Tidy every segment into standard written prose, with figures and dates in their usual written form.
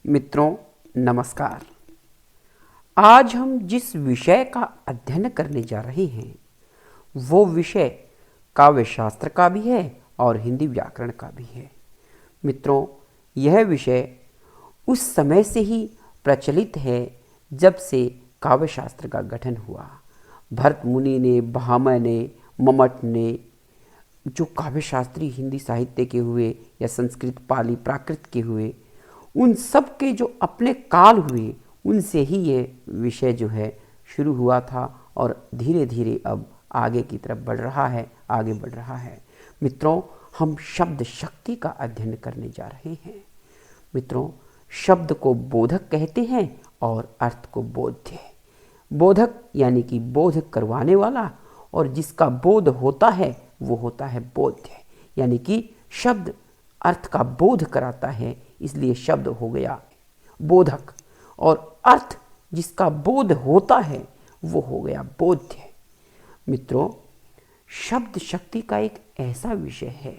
मित्रों नमस्कार। आज हम जिस विषय का अध्ययन करने जा रहे हैं वो विषय काव्य शास्त्र का भी है और हिंदी व्याकरण का भी है। मित्रों, यह विषय उस समय से ही प्रचलित है जब से काव्य शास्त्र का गठन हुआ। भरत मुनि ने, भामह ने, मम्मट ने, जो काव्य शास्त्री हिंदी साहित्य के हुए या संस्कृत, पाली, प्राकृत के हुए, उन सब के जो अपने काल हुए उनसे ही ये विषय जो है शुरू हुआ था और धीरे धीरे अब आगे की तरफ बढ़ रहा है, आगे बढ़ रहा है। मित्रों, हम शब्द शक्ति का अध्ययन करने जा रहे हैं। मित्रों, शब्द को बोधक कहते हैं और अर्थ को बोध्य। बोधक यानी कि बोध करवाने वाला, और जिसका बोध होता है वो होता है बोध्य, यानी कि शब्द अर्थ का बोध कराता है, इसलिए शब्द हो गया बोधक, और अर्थ जिसका बोध होता है वो हो गया बोध्य। मित्रों, शब्द शक्ति का एक ऐसा विषय है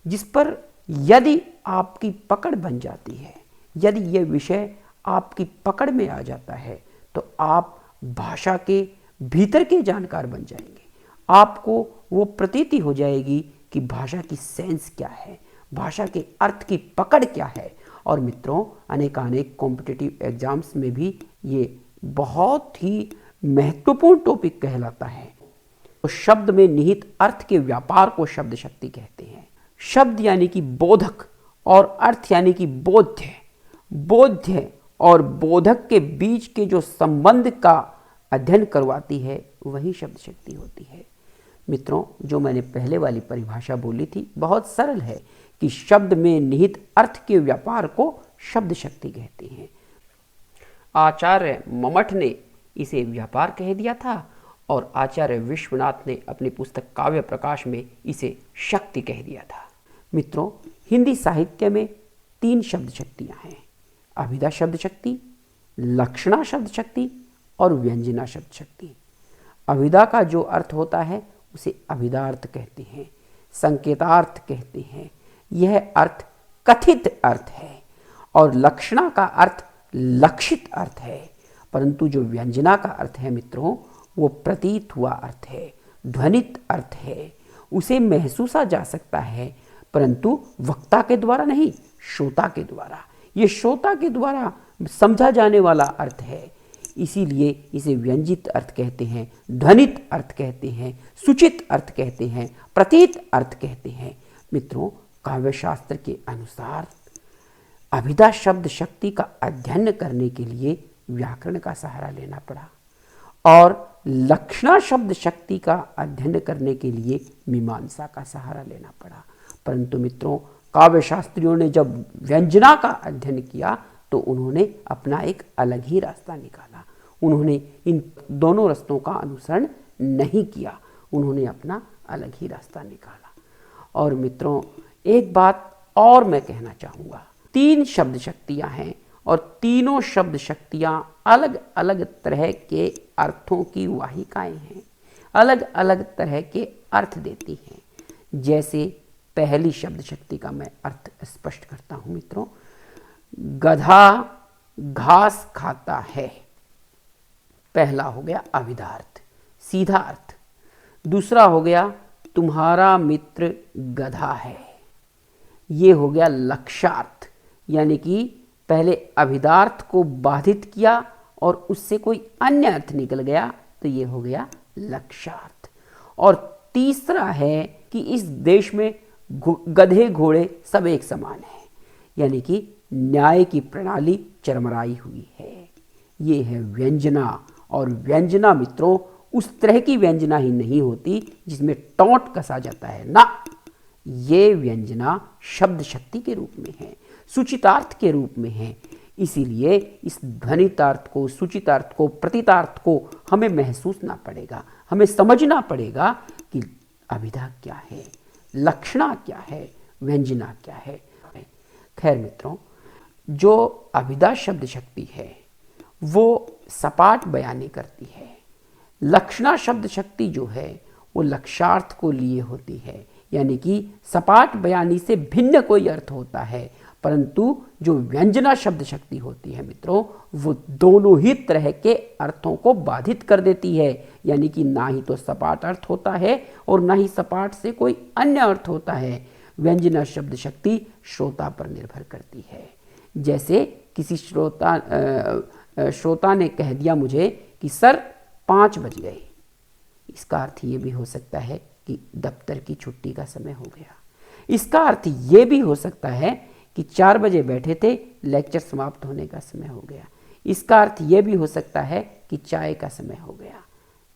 जिस पर यदि आपकी पकड़ बन जाती है, यदि यह विषय आपकी पकड़ में आ जाता है तो आप भाषा के भीतर के जानकार बन जाएंगे। आपको वो प्रतीति हो जाएगी कि भाषा की सेंस क्या है, भाषा के अर्थ की पकड़ क्या है। और मित्रों, अनेकानेक कॉम्पिटिटिव एग्जाम्स में भी ये बहुत ही महत्वपूर्ण टॉपिक कहलाता है। तो शब्द में निहित अर्थ के व्यापार को शब्द शक्ति कहते हैं। शब्द यानी कि बोधक और अर्थ यानी कि बोध्य। बोध्य और बोधक के बीच के जो संबंध का अध्ययन करवाती है वही शब्द शक्ति होती है। मित्रों, जो मैंने पहले वाली परिभाषा बोली थी बहुत सरल है कि शब्द में निहित अर्थ के व्यापार को शब्द शक्ति कहते हैं। आचार्य मम्मट ने इसे व्यापार कह दिया था और आचार्य विश्वनाथ ने अपनी पुस्तक काव्य प्रकाश में इसे शक्ति कह दिया था। मित्रों, हिंदी साहित्य में 3 शब्द शक्तियाँ हैं: अभिधा शब्द शक्ति, लक्षणा शब्द शक्ति और व्यंजना शब्द शक्ति। अभिधा का जो अर्थ होता है उसे अभिधार्थ कहते हैं, संकेतार्थ कहते हैं। यह अर्थ कथित अर्थ है और लक्षणा का अर्थ लक्षित अर्थ है, परंतु जो व्यंजना का अर्थ है मित्रों, वो प्रतीत हुआ अर्थ है, ध्वनित अर्थ है। उसे महसूसा जा सकता है परंतु वक्ता के द्वारा नहीं, श्रोता के द्वारा। ये श्रोता के द्वारा समझा जाने वाला अर्थ है, इसीलिए इसे व्यंजित अर्थ कहते हैं, ध्वनित अर्थ कहते हैं, सूचित अर्थ कहते हैं, प्रतीत अर्थ कहते हैं। मित्रों, काव्य शास्त्र के अनुसार अभिधा शब्द शक्ति का अध्ययन करने के लिए व्याकरण का सहारा लेना पड़ा और लक्षणा शब्द शक्ति का अध्ययन करने के लिए मीमांसा का सहारा लेना पड़ा। परंतु मित्रों, काव्य शास्त्रियों ने जब व्यंजना का अध्ययन किया तो उन्होंने अपना एक अलग ही रास्ता निकाला। उन्होंने इन दोनों रास्तों का अनुसरण नहीं किया, उन्होंने अपना अलग ही रास्ता निकाला। और मित्रों, एक बात और मैं कहना चाहूँगा, 3 शब्द शक्तियाँ हैं और तीनों शब्द शक्तियाँ अलग अलग तरह के अर्थों की वाहिकाएँ हैं, अलग अलग तरह के अर्थ देती हैं। जैसे पहली शब्द शक्ति का मैं अर्थ स्पष्ट करता हूँ मित्रों। गधा घास खाता है, पहला हो गया अभिधार्थ, सीधा अर्थ। दूसरा हो गया तुम्हारा मित्र गधा है, ये हो गया लक्षार्थ, यानी कि पहले अभिधार्थ को बाधित किया और उससे कोई अन्य अर्थ निकल गया तो ये हो गया लक्षार्थ। और तीसरा है कि इस देश में गधे घोड़े सब एक समान हैं, यानी कि न्याय की प्रणाली चरमराई हुई है, ये है व्यंजना। और व्यंजना मित्रों उस तरह की व्यंजना ही नहीं होती जिसमें टोंट कसा जाता है ना, ये व्यंजना शब्द शक्ति के रूप में है, सूचितार्थ के रूप में है। इसीलिए इस ध्वनितार्थ को, सूचितार्थ को, प्रतीतार्थ को हमें महसूसना पड़ेगा, हमें समझना पड़ेगा कि अभिधा क्या है, लक्षणा क्या है, व्यंजना क्या है। खैर मित्रों, जो अभिधा शब्द शक्ति है वो सपाट बयानी करती है, लक्षणा शब्द शक्ति जो है वो लक्षार्थ को लिए होती है, यानी कि सपाट बयानी से भिन्न कोई अर्थ होता है, परंतु जो व्यंजना शब्द शक्ति होती है मित्रों, वो दोनों ही तरह के अर्थों को बाधित कर देती है। यानी कि ना ही तो सपाट अर्थ होता है और ना ही सपाट से कोई अन्य अर्थ होता है। व्यंजना शब्द शक्ति श्रोता पर निर्भर करती है। जैसे किसी श्रोता ने कह दिया मुझे कि सर 5 बज गए, इसका अर्थ ये भी हो सकता है कि दफ्तर की छुट्टी का समय हो गया। इसका अर्थ ये भी हो सकता है कि 4 बजे बैठे थे, लेक्चर समाप्त होने का समय हो गया। इसका अर्थ ये भी हो सकता है कि चाय का समय हो गया।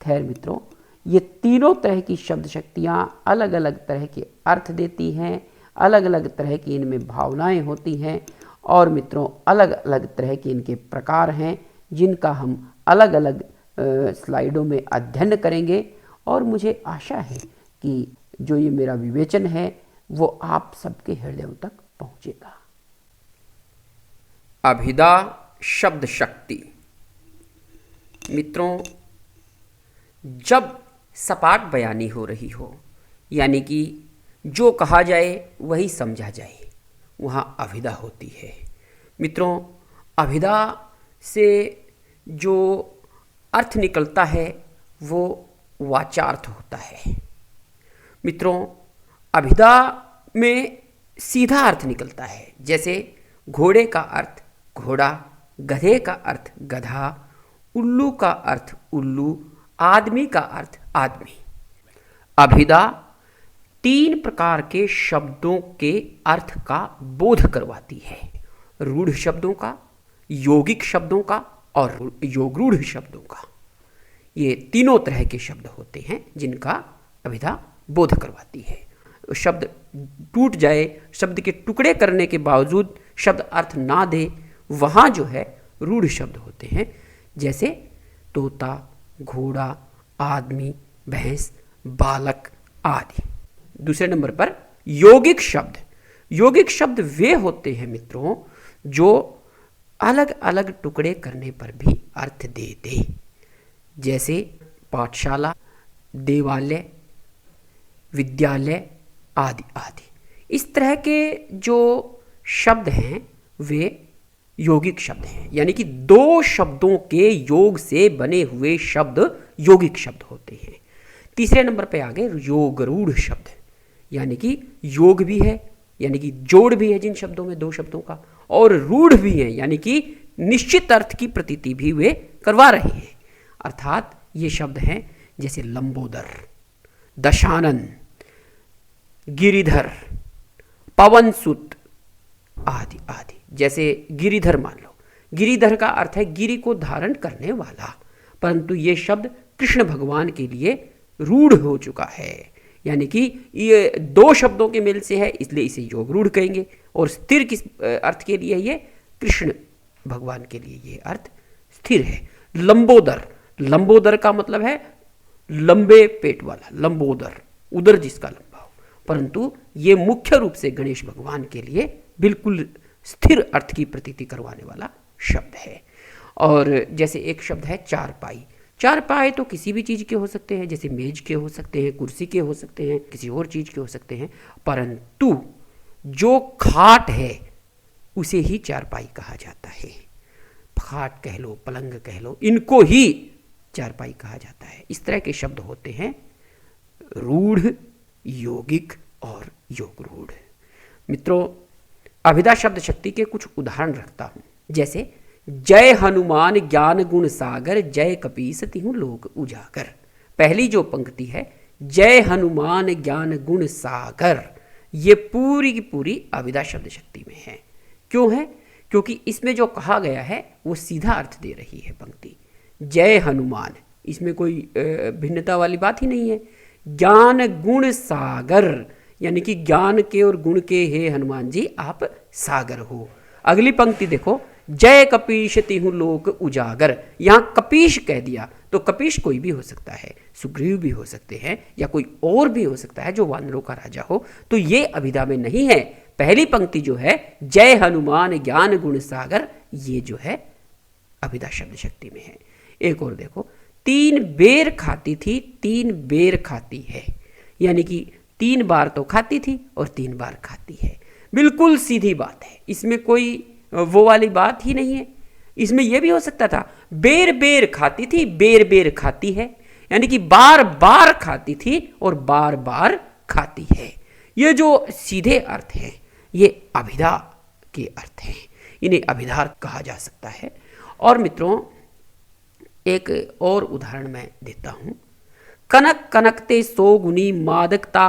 खैर मित्रों, ये तीनों तरह की शब्द शक्तियाँ अलग अलग तरह के अर्थ देती हैं, अलग अलग तरह की इनमें भावनाएं होती हैं और मित्रों अलग अलग तरह के इनके प्रकार हैं, जिनका हम अलग अलग स्लाइडों में अध्ययन करेंगे। और मुझे आशा है कि जो ये मेरा विवेचन है वो आप सबके हृदयों तक पहुँचेगा। अभिधा शब्द शक्ति। मित्रों, जब सपाट बयानी हो रही हो, यानी कि जो कहा जाए वही समझा जाए, वहाँ अभिधा होती है। मित्रों, अभिधा से जो अर्थ निकलता है वो वाचार्थ होता है। मित्रों, अभिधा में सीधा अर्थ निकलता है। जैसे घोड़े का अर्थ घोड़ा, गधे का अर्थ गधा, उल्लू का अर्थ उल्लू, आदमी का अर्थ आदमी। अभिधा 3 प्रकार के शब्दों के अर्थ का बोध करवाती है। रूढ़ शब्दों का, यौगिक शब्दों का और योगरूढ़ शब्दों का। ये तीनों तरह के शब्द होते हैं जिनका अभिधा बोध करवाती है। शब्द टूट जाए, शब्द के टुकड़े करने के बावजूद शब्द अर्थ ना दे, वहाँ जो है रूढ़ शब्द होते हैं। जैसे तोता, घोड़ा, आदमी, भैंस, बालक आदि। दूसरे नंबर पर यौगिक शब्द। यौगिक शब्द वे होते हैं मित्रों जो अलग अलग टुकड़े करने पर भी अर्थ दे दे। जैसे पाठशाला, देवालय, विद्यालय आदि आदि। इस तरह के जो शब्द हैं वे यौगिक शब्द हैं, यानी कि 2 शब्दों के योग से बने हुए शब्द यौगिक शब्द होते हैं। तीसरे नंबर पे आ गए योगरूढ़ शब्द, यानी कि योग भी है, यानी कि जोड़ भी है जिन शब्दों में 2 शब्दों का, और रूढ़ भी है, यानी कि निश्चित अर्थ की प्रतीति भी वे करवा रहे हैं। अर्थात ये शब्द हैं जैसे लंबोदर, दशानन, गिरिधर, पवनसुत आदि आदि। जैसे गिरिधर मान लो, गिरिधर का अर्थ है गिरि को धारण करने वाला, परंतु ये शब्द कृष्ण भगवान के लिए रूढ़ हो चुका है, यानी कि ये 2 शब्दों के मेल से है, इसलिए इसे योग रूढ़ कहेंगे। और स्थिर किस अर्थ के लिए है? ये कृष्ण भगवान के लिए ये अर्थ स्थिर है। लंबोदर, लंबोदर का मतलब है लंबे पेट वाला, लंबोदर, उदर जिसका लंबा हो, परंतु ये मुख्य रूप से गणेश भगवान के लिए बिल्कुल स्थिर अर्थ की प्रतीति करवाने वाला शब्द है। और जैसे एक शब्द है चारपाई। चारपाई तो किसी भी चीज़ के हो सकते हैं, जैसे मेज के हो सकते हैं, कुर्सी के हो सकते हैं, किसी और चीज़ के हो सकते हैं, परंतु जो खाट है उसे ही चारपाई कहा जाता है। खाट कह लो, पलंग कह लो, इनको ही चारपाई कहा जाता है। इस तरह के शब्द होते हैं रूढ़, यौगिक और योगरूढ़। मित्रों, अभिधा शब्द शक्ति के कुछ उदाहरण रखता हूं। जैसे जय हनुमान ज्ञान गुण सागर, जय कपीस तिहुँ लोक उजागर। पहली जो पंक्ति है जय हनुमान ज्ञान गुण सागर, ये पूरी की पूरी अभिधा शब्द शक्ति में है। क्यों है? क्योंकि इसमें जो कहा गया है वो सीधा अर्थ दे रही है पंक्ति। जय हनुमान, इसमें कोई भिन्नता वाली बात ही नहीं है। ज्ञान गुण सागर, यानी कि ज्ञान के और गुण के हे हनुमान जी आप सागर हो। अगली पंक्ति देखो, जय कपीश तिहुँ लोक उजागर। यहाँ कपीश कह दिया तो कपीश कोई भी हो सकता है, सुग्रीव भी हो सकते हैं या कोई और भी हो सकता है जो वानरों का राजा हो, तो ये अभिधा में नहीं है। पहली पंक्ति जो है जय हनुमान ज्ञान गुण सागर, ये जो है अभिधा शब्द शक्ति में है। एक और देखो, 3 बेर खाती थी 3 बेर खाती है, यानी कि 3 बार तो खाती थी और 3 बार खाती है। बिल्कुल सीधी बात है, इसमें कोई वो वाली बात ही नहीं है। इसमें यह भी हो सकता था बेर बेर खाती थी, बेर बेर खाती है, यानी कि बार बार खाती थी और बार बार खाती है। ये जो सीधे अर्थ हैं ये अभिधा के अर्थ हैं, इन्हें अभिधार्थ कहा जा सकता है। और मित्रों एक और उदाहरण मैं देता हूं। कनक कनकते सो गुनी मादकता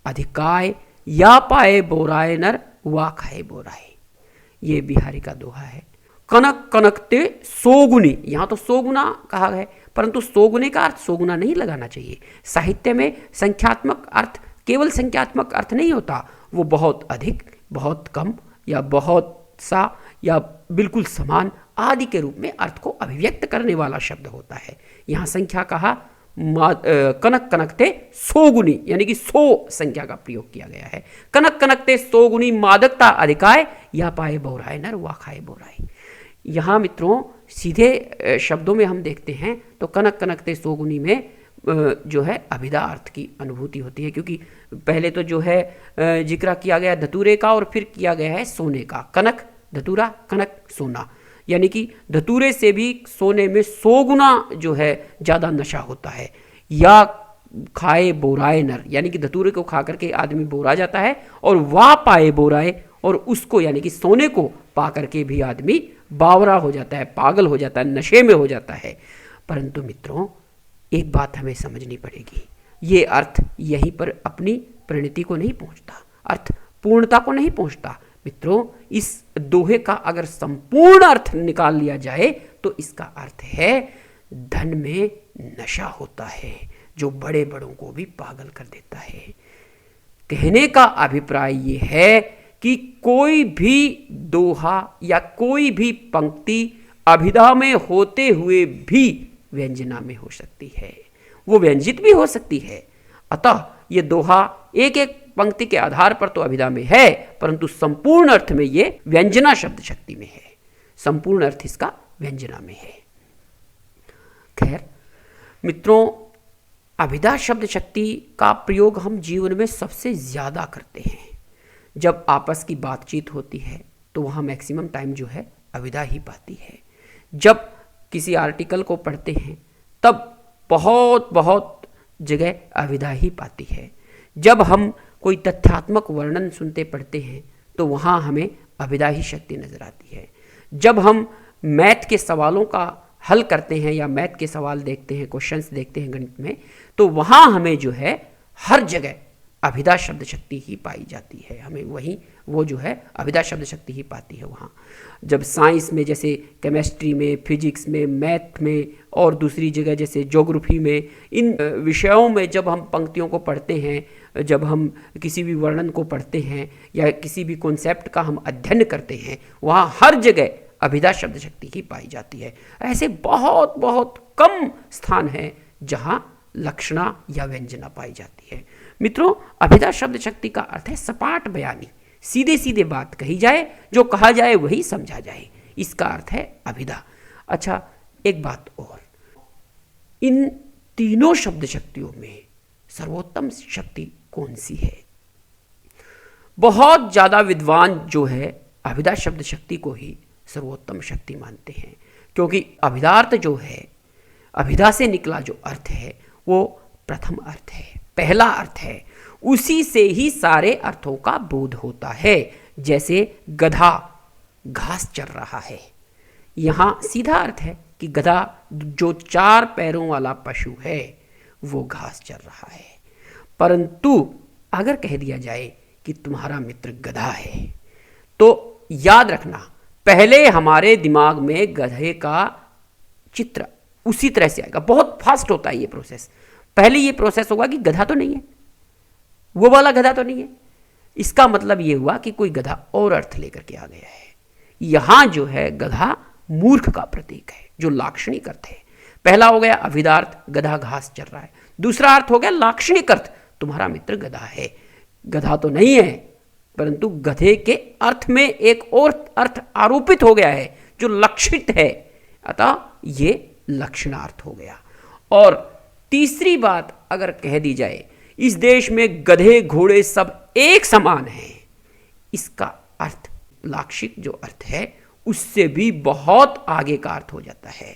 अधिकाय, या पाए बोराए नर वा खाए बोराए। ये बिहारी का दोहा है। कनक कनकते सोगुनी, यहां तो सोगुना कहा है, परंतु सोगुने का अर्थ सोगुना नहीं लगाना चाहिए। साहित्य में संख्यात्मक अर्थ केवल संख्यात्मक अर्थ नहीं होता, वो बहुत अधिक, बहुत कम, या बहुत सा, या बिल्कुल समान आदि के रूप में अर्थ को अभिव्यक्त करने वाला शब्द होता है। यहां संख्या कहा, कनक कनकते सोगुनी, यानी कि 100 संख्या का प्रयोग किया गया है। कनक कनकते सोगुनी मादकता अधिकाय, या पाए बोराए नर वा खाए बोराए। यहाँ मित्रों सीधे शब्दों में हम देखते हैं तो कनक कनकते सोगुनी में जो है अभिधा अर्थ की अनुभूति होती है, क्योंकि पहले तो जो है जिक्र किया गया धतूरे का और फिर किया गया है सोने का। कनक धतूरा, कनक सोना, यानी कि धतूरे से भी सोने में 100 गुना जो है ज़्यादा नशा होता है। या खाए बोराए नर, यानी कि धतूरे को खा करके आदमी बोरा जाता है, और वाह पाए बोराए, और उसको यानी कि सोने को पा करके भी आदमी बावरा हो जाता है, पागल हो जाता है, नशे में हो जाता है। परंतु मित्रों एक बात हमें समझनी पड़ेगी, ये अर्थ यहीं पर अपनी परिणति को नहीं पहुंचता, अर्थ पूर्णता को नहीं पहुंचता। मित्रों इस दोहे का अगर संपूर्ण अर्थ निकाल लिया जाए तो इसका अर्थ है धन में नशा होता है जो बड़े बड़ों को भी पागल कर देता है। कहने का अभिप्राय ये है कि कोई भी दोहा या कोई भी पंक्ति अभिधा में होते हुए भी व्यंजना में हो सकती है, वो व्यंजित भी हो सकती है। अतः ये दोहा एक एक पंक्ति के आधार पर तो अभिधा में है, परंतु संपूर्ण अर्थ में ये व्यंजना शब्द शक्ति में है, संपूर्ण अर्थ इसका व्यंजना में है। खैर मित्रों अभिधा शब्द शक्ति का प्रयोग हम जीवन में सबसे ज्यादा करते हैं। जब आपस की बातचीत होती है तो वहाँ मैक्सिमम टाइम जो है अभिधा ही पाती है। जब किसी आर्टिकल को पढ़ते हैं तब बहुत बहुत जगह अभिधा ही पाती है। जब हम कोई तथ्यात्मक वर्णन सुनते पढ़ते हैं तो वहाँ हमें अभिधा ही शक्ति नजर आती है। जब हम मैथ के सवालों का हल करते हैं या मैथ के सवाल देखते हैं, क्वेश्चंस देखते हैं गणित में, तो वहाँ हमें जो है हर जगह अभिधा शब्द शक्ति ही पाई जाती है। हमें वहीं वो जो है अभिधा शब्द शक्ति ही पाती है वहाँ। जब साइंस में जैसे केमिस्ट्री में, फिजिक्स में, मैथ में और दूसरी जगह जैसे ज्योग्राफी में, इन विषयों में जब हम पंक्तियों को पढ़ते हैं, जब हम किसी भी वर्णन को पढ़ते हैं या किसी भी कॉन्सेप्ट का हम अध्ययन करते हैं, वहाँ हर जगह अभिधा शब्द शक्ति ही पाई जाती है। ऐसे बहुत बहुत कम स्थान हैं जहाँ लक्षणा या व्यंजना पाई जाती है। मित्रों अभिधा शब्द शक्ति का अर्थ है सपाट बयानी, सीधे सीधे बात कही जाए, जो कहा जाए वही समझा जाए, इसका अर्थ है अभिधा। अच्छा एक बात और, इन तीनों शब्द शक्तियों में सर्वोत्तम शक्ति कौन सी है? बहुत ज्यादा विद्वान जो है अभिधा शब्द शक्ति को ही सर्वोत्तम शक्ति मानते हैं, क्योंकि अभिधार्थ जो है, अभिधा से निकला जो अर्थ है वो प्रथम अर्थ है, पहला अर्थ है, उसी से ही सारे अर्थों का बोध होता है। जैसे गधा घास चर रहा है, यहां सीधा अर्थ है कि गधा जो 4 पैरों वाला पशु है वो घास चर रहा है। परंतु अगर कह दिया जाए कि तुम्हारा मित्र गधा है, तो याद रखना पहले हमारे दिमाग में गधे का चित्र उसी तरह से आएगा। बहुत फास्ट होता है ये प्रोसेस। पहले ये प्रोसेस होगा कि गधा तो नहीं है, वो वाला गधा तो नहीं है। इसका मतलब ये हुआ कि कोई गधा और अर्थ लेकर के आ गया है। यहां जो है गधा मूर्ख का प्रतीक है, जो लाक्षणिक अर्थ है। पहला हो गया अभिधार्थ, गधा घास चर रहा है। दूसरा अर्थ हो गया लाक्षणिक अर्थ, तुम्हारा मित्र गधा है। गधा तो नहीं है, परंतु गधे के अर्थ में एक और अर्थ आरोपित हो गया है जो लक्षित है, अतः ये लक्षणार्थ हो गया। और तीसरी बात अगर कह दी जाए, इस देश में गधे घोड़े सब एक समान हैं, इसका अर्थ लाक्षणिक जो अर्थ है उससे भी बहुत आगे का अर्थ हो जाता है।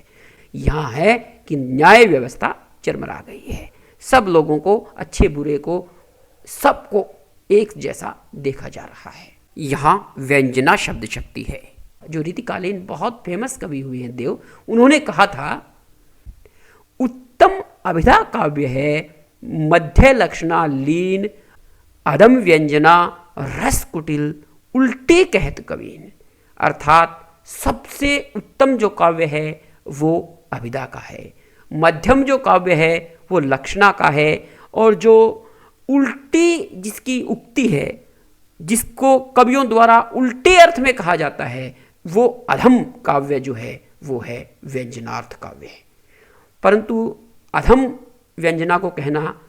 यहाँ है कि न्याय व्यवस्था चरमरा गई है, सब लोगों को, अच्छे बुरे को, सबको एक जैसा देखा जा रहा है। यहाँ व्यंजना शब्द शक्ति है। जो रीतिकालीन बहुत फेमस कवि हुए हैं देव, उन्होंने कहा था उत्तम अभिधा काव्य है मध्य लक्षणा लीन अधम व्यंजना रस कुटिल उल्टे कहत कवीन। अर्थात सबसे उत्तम जो काव्य है वो अभिधा का है, मध्यम जो काव्य है वो लक्षणा का है, और जो उल्टी जिसकी उक्ति है, जिसको कवियों द्वारा उल्टे अर्थ में कहा जाता है, वो अधम काव्य जो है वो है व्यंजनार्थ काव्य है। परंतु अधम व्यंजना को कहना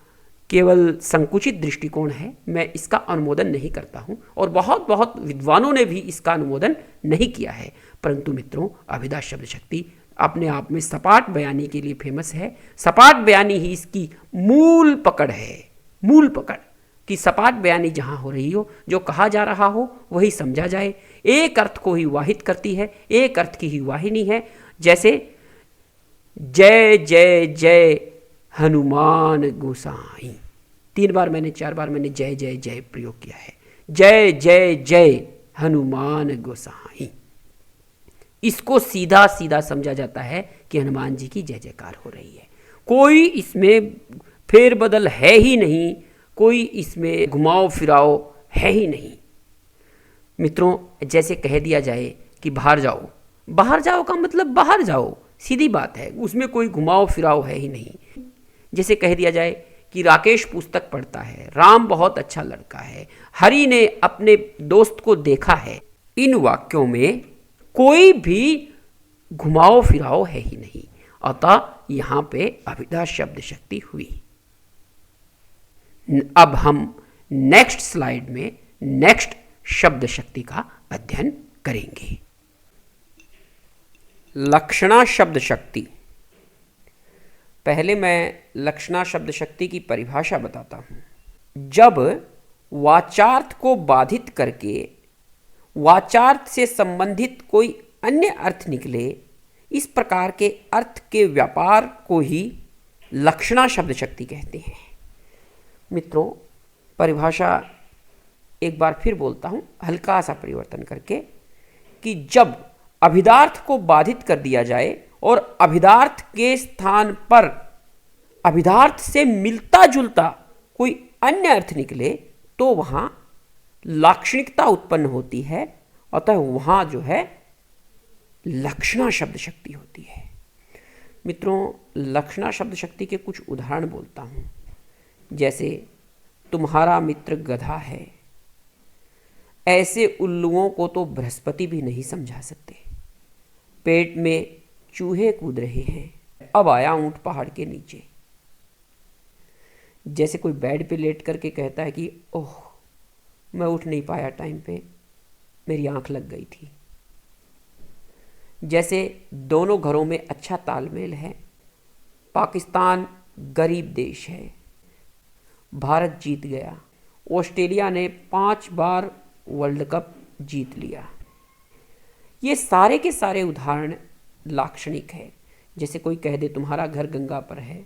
केवल संकुचित दृष्टिकोण है, मैं इसका अनुमोदन नहीं करता हूँ, और बहुत बहुत विद्वानों ने भी इसका अनुमोदन नहीं किया है। परंतु मित्रों, अभिधा शब्द शक्ति अपने आप में सपाट बयानी के लिए फेमस है। सपाट बयानी ही इसकी मूल पकड़ है, मूल पकड़ कि सपाट बयानी जहाँ हो रही हो, जो कहा जा रहा हो वही समझा जाए, एक अर्थ को ही वाहित करती है, एक अर्थ की ही वाहिनी है। जैसे जय जय जय हनुमान गोसाई, 3 बार मैंने 4 बार मैंने जय जय जय प्रयोग किया है। जय जय जय हनुमान गोसाई, इसको सीधा सीधा समझा जाता है कि हनुमान जी की जय जयकार हो रही है। कोई इसमें फेरबदल है ही नहीं, कोई इसमें घुमाओ फिराओ है ही नहीं। मित्रों, जैसे कह दिया जाए कि बाहर जाओ, बाहर जाओ का मतलब बाहर जाओ, सीधी बात है, उसमें कोई घुमाओ फिराओ है ही नहीं। जैसे कह दिया जाए कि राकेश पुस्तक पढ़ता है, राम बहुत अच्छा लड़का है, हरि ने अपने दोस्त को देखा है, इन वाक्यों में कोई भी घुमाओ फिराओ है ही नहीं। अतः यहाँ पे अभिधा शब्द शक्ति हुई। अब हम नेक्स्ट स्लाइड में नेक्स्ट शब्द शक्ति का अध्ययन करेंगे। लक्षणा शब्द शक्ति। पहले मैं लक्षणा शब्द शक्ति की परिभाषा बताता हूं। जब वाचार्थ को बाधित करके वाचार्थ से संबंधित कोई अन्य अर्थ निकले, इस प्रकार के अर्थ के व्यापार को ही लक्षणा शब्द शक्ति कहते हैं। मित्रों, परिभाषा एक बार फिर बोलता हूं, हल्का सा परिवर्तन करके, कि जब अभिधार्थ को बाधित कर दिया जाए और अभिधार्थ के स्थान पर अभिधार्थ से मिलता जुलता कोई अन्य अर्थ निकले तो वहां लाक्षणिकता उत्पन्न होती है, अतः वहां जो है लक्षणा शब्द शक्ति होती है। मित्रों, लक्षणा शब्द शक्ति के कुछ उदाहरण बोलता हूं। जैसे तुम्हारा मित्र गधा है, ऐसे उल्लुओं को तो बृहस्पति भी नहीं समझा सकते। पेट में चूहे कूद रहे हैं, अब आया ऊंट पहाड़ के नीचे। जैसे कोई बेड पे लेट करके कहता है कि ओह मैं उठ नहीं पाया टाइम पे, मेरी आंख लग गई थी। जैसे दोनों घरों में अच्छा तालमेल है, पाकिस्तान गरीब देश है, भारत जीत गया, ऑस्ट्रेलिया ने 5 बार वर्ल्ड कप जीत लिया। ये सारे के सारे उदाहरण लाक्षणिक है। जैसे कोई कह दे तुम्हारा घर गंगा पर है,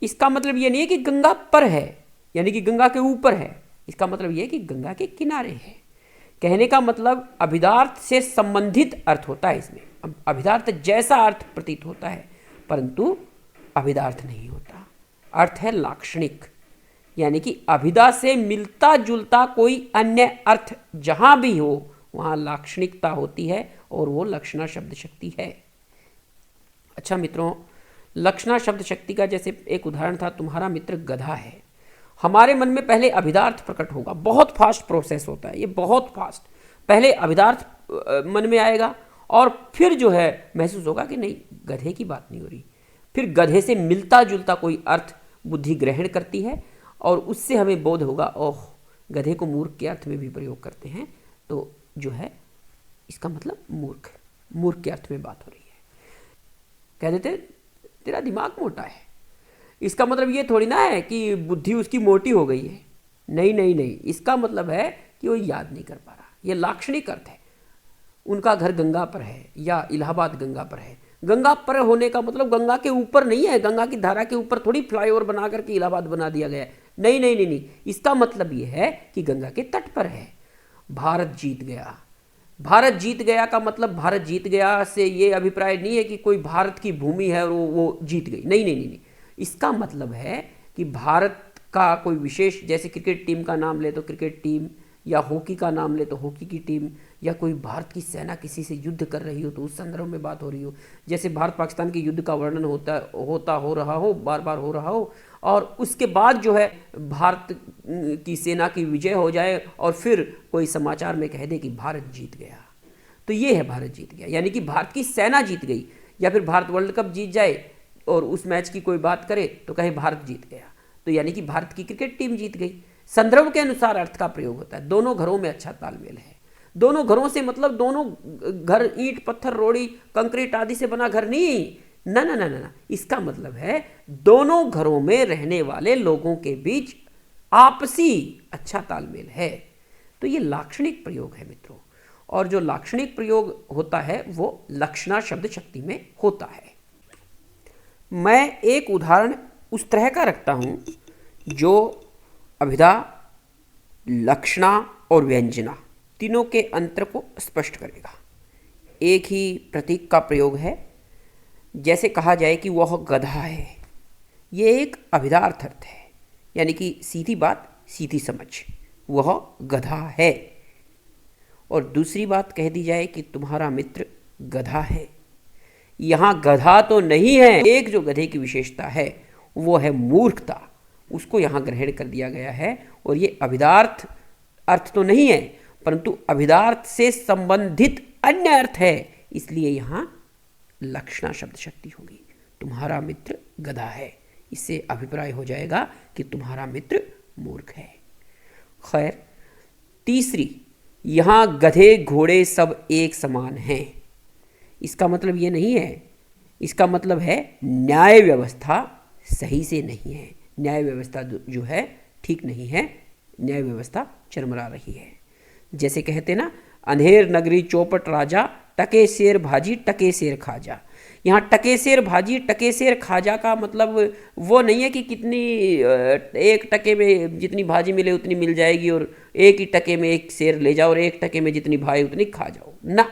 इसका मतलब ये नहीं है कि गंगा पर है, यानी कि गंगा के ऊपर है। इसका मतलब ये है कि गंगा के किनारे है। कहने का मतलब अभिधार्थ से संबंधित अर्थ होता है इसमें। अभिधार्थ जैसा अर्थ प्रतीत होता है, परंतु अभिधार्थ नहीं होता। अर्थ है लाक्षणिक, यानी कि अभिधा से मिलता जुलता कोई अन्य अर्थ जहां भी हो वहां लाक्षणिकता होती है, और वो लक्षणा शब्द शक्ति है। अच्छा मित्रों, लक्षणा शब्द शक्ति का जैसे एक उदाहरण था, तुम्हारा मित्र गधा है। हमारे मन में पहले अभिधार्थ प्रकट होगा, बहुत फास्ट प्रोसेस होता है ये, बहुत फास्ट। पहले अभिधार्थ मन में आएगा और फिर जो है महसूस होगा कि नहीं, गधे की बात नहीं हो रही। फिर गधे से मिलता जुलता कोई अर्थ बुद्धि ग्रहण करती है और उससे हमें बोध होगा, ओह गधे को मूर्ख के अर्थ में भी प्रयोग करते हैं, तो जो है इसका मतलब मूर्ख के अर्थ में बात हो रही है। कह देते तेरा दिमाग मोटा है, इसका मतलब ये थोड़ी ना है कि बुद्धि उसकी मोटी हो गई है। नहीं नहीं नहीं, इसका मतलब है कि वो याद नहीं कर पा रहा, ये लाक्षणिक अर्थ है। उनका घर गंगा पर है या इलाहाबाद गंगा पर है। गंगा पर होने का मतलब गंगा के ऊपर नहीं है, गंगा की धारा के ऊपर थोड़ी फ्लाईओवर बना करके इलाहाबाद बना दिया गया है। नहीं नहीं नहीं नहीं, इसका मतलब ये है कि गंगा के तट पर है। भारत जीत गया। भारत जीत गया का मतलब भारत जीत गया से ये अभिप्राय नहीं है कि कोई भारत की भूमि है और वो जीत गई। नहीं नहीं नहीं नहीं, इसका मतलब है कि भारत का कोई विशेष, जैसे क्रिकेट टीम का नाम ले तो क्रिकेट टीम, या हॉकी का नाम ले तो हॉकी की टीम, या कोई भारत की सेना किसी से युद्ध कर रही हो तो उस संदर्भ में बात हो रही हो। जैसे भारत पाकिस्तान के युद्ध का वर्णन हो रहा हो, बार बार हो रहा हो, और उसके बाद जो है भारत की सेना की विजय हो जाए और फिर कोई समाचार में कह दे कि भारत जीत गया, तो ये है भारत जीत गया। यानी कि भारत की सेना जीत गई। या फिर भारत वर्ल्ड कप जीत जाए और उस मैच की कोई बात करे तो कहे भारत जीत गया, तो यानी कि भारत की क्रिकेट टीम जीत गई। संदर्भ के अनुसार अर्थ का प्रयोग होता है। दोनों घरों में अच्छा तालमेल है। दोनों घरों से मतलब दोनों घर ईंट पत्थर रोड़ी कंक्रीट आदि से बना घर नहीं, ना ना ना ना, इसका मतलब है दोनों घरों में रहने वाले लोगों के बीच आपसी अच्छा तालमेल है। तो ये लाक्षणिक प्रयोग है मित्रों, और जो लाक्षणिक प्रयोग होता है वो लक्षणा शब्द शक्ति में होता है। मैं एक उदाहरण उस तरह का रखता हूं जो अभिधा, लक्षणा और व्यंजना तीनों के अंतर को स्पष्ट करेगा। एक ही प्रतीक का प्रयोग है। जैसे कहा जाए कि वह गधा है, ये एक अभिधार्थ अर्थ है, यानी कि सीधी बात सीधी समझ, वह गधा है। और दूसरी बात कह दी जाए कि तुम्हारा मित्र गधा है, यहाँ गधा तो नहीं है। एक जो गधे की विशेषता है वो है मूर्खता, उसको यहाँ ग्रहण कर दिया गया है। और ये अभिधार्थ अर्थ तो नहीं है, परंतु अभिधार्थ से संबंधित अन्य अर्थ है, इसलिए यहाँ लक्षणा शब्द शक्ति होगी। तुम्हारा मित्र गधा है, इससे अभिप्राय हो जाएगा कि तुम्हारा मित्र मूर्ख है। खैर, तीसरी, यहाँ गधे घोड़े सब एक समान हैं। इसका मतलब ये नहीं है, इसका मतलब है न्याय व्यवस्था सही से नहीं है। न्याय व्यवस्था जो है ठीक नहीं है, न्याय व्यवस्था चरमरा रही है। जैसे कहते ना, अंधेर नगरी चौपट राजा, टके शेर भाजी टके शेर खाजा। यहाँ टके शेर भाजी टके शेर खाजा का मतलब वो नहीं है कि कितनी एक टके में जितनी भाजी मिले उतनी मिल जाएगी और एक ही टके में एक शेर ले जाओ और एक टके में जितनी भाई उतनी खा जाओ ना।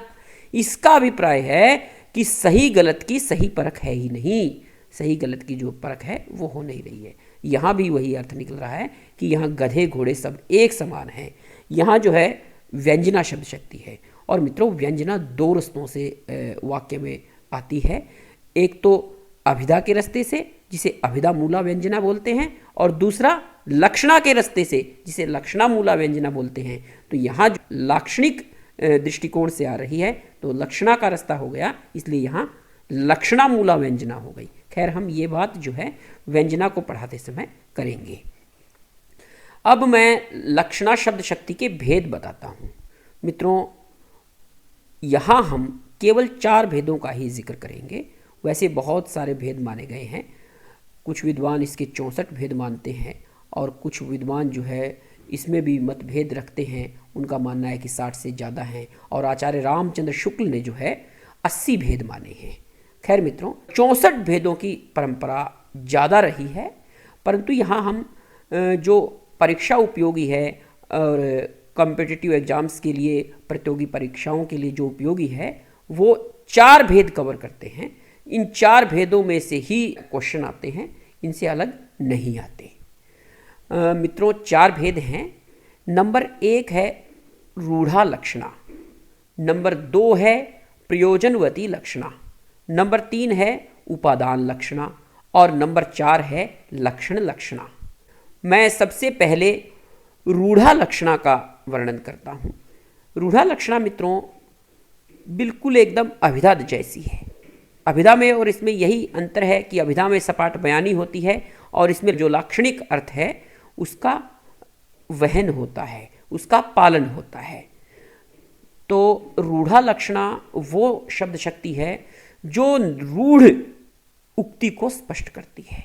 इसका अभिप्राय है कि सही गलत की सही परख है ही नहीं। सही गलत की जो परख है वो हो नहीं रही है। यहाँ भी वही अर्थ निकल रहा है कि यहाँ गधे घोड़े सब एक समान हैं। यहाँ जो है व्यंजना शब्द शक्ति है। और मित्रों, व्यंजना दो रस्तों से वाक्य में आती है। एक तो अभिधा के रास्ते से, जिसे अभिधा मूला व्यंजना बोलते हैं, और दूसरा लक्षणा के रास्ते से, जिसे लक्षणा मूला व्यंजना बोलते हैं। तो यहाँ जो लाक्षणिक दृष्टिकोण से आ रही है तो लक्षणा का रास्ता हो गया, इसलिए यहाँ लक्षणा मूला व्यंजना हो गई। खैर, हम ये बात जो है व्यंजना को पढ़ाते समय करेंगे। अब मैं लक्षणा शब्द शक्ति के भेद बताता हूँ। मित्रों, यहाँ हम केवल 4 भेदों का ही जिक्र करेंगे। वैसे बहुत सारे भेद माने गए हैं। कुछ विद्वान इसके 64 भेद मानते हैं और कुछ विद्वान जो है इसमें भी मतभेद रखते हैं। उनका मानना है कि 60 से ज़्यादा हैं, और आचार्य रामचंद्र शुक्ल ने जो है 80 भेद माने हैं। खैर मित्रों, 64 भेदों की परंपरा ज़्यादा रही है, परंतु यहाँ हम जो परीक्षा उपयोगी है और कॉम्पिटिटिव एग्जाम्स के लिए, प्रतियोगी परीक्षाओं के लिए जो उपयोगी है, वो 4 भेद कवर करते हैं। इन 4 भेदों में से ही क्वेश्चन आते हैं, इनसे अलग नहीं आते। मित्रों, 4 भेद हैं। नंबर 1 है रूढ़ा लक्षणा, नंबर 2 है प्रयोजनवती लक्षणा, नंबर 3 है उपादान लक्षणा, और नंबर 4 है लक्षण लक्षणा। मैं सबसे पहले रूढ़ा लक्षणा का वर्णन करता हूँ। रूढ़ा लक्षणा मित्रों बिल्कुल एकदम अभिधा जैसी है। अभिधा में और इसमें यही अंतर है कि अभिधा में सपाट बयानी होती है और इसमें जो लाक्षणिक अर्थ है उसका वहन होता है, उसका पालन होता है। तो रूढ़ा लक्षणा वो शब्द शक्ति है जो रूढ़ उक्ति को स्पष्ट करती है,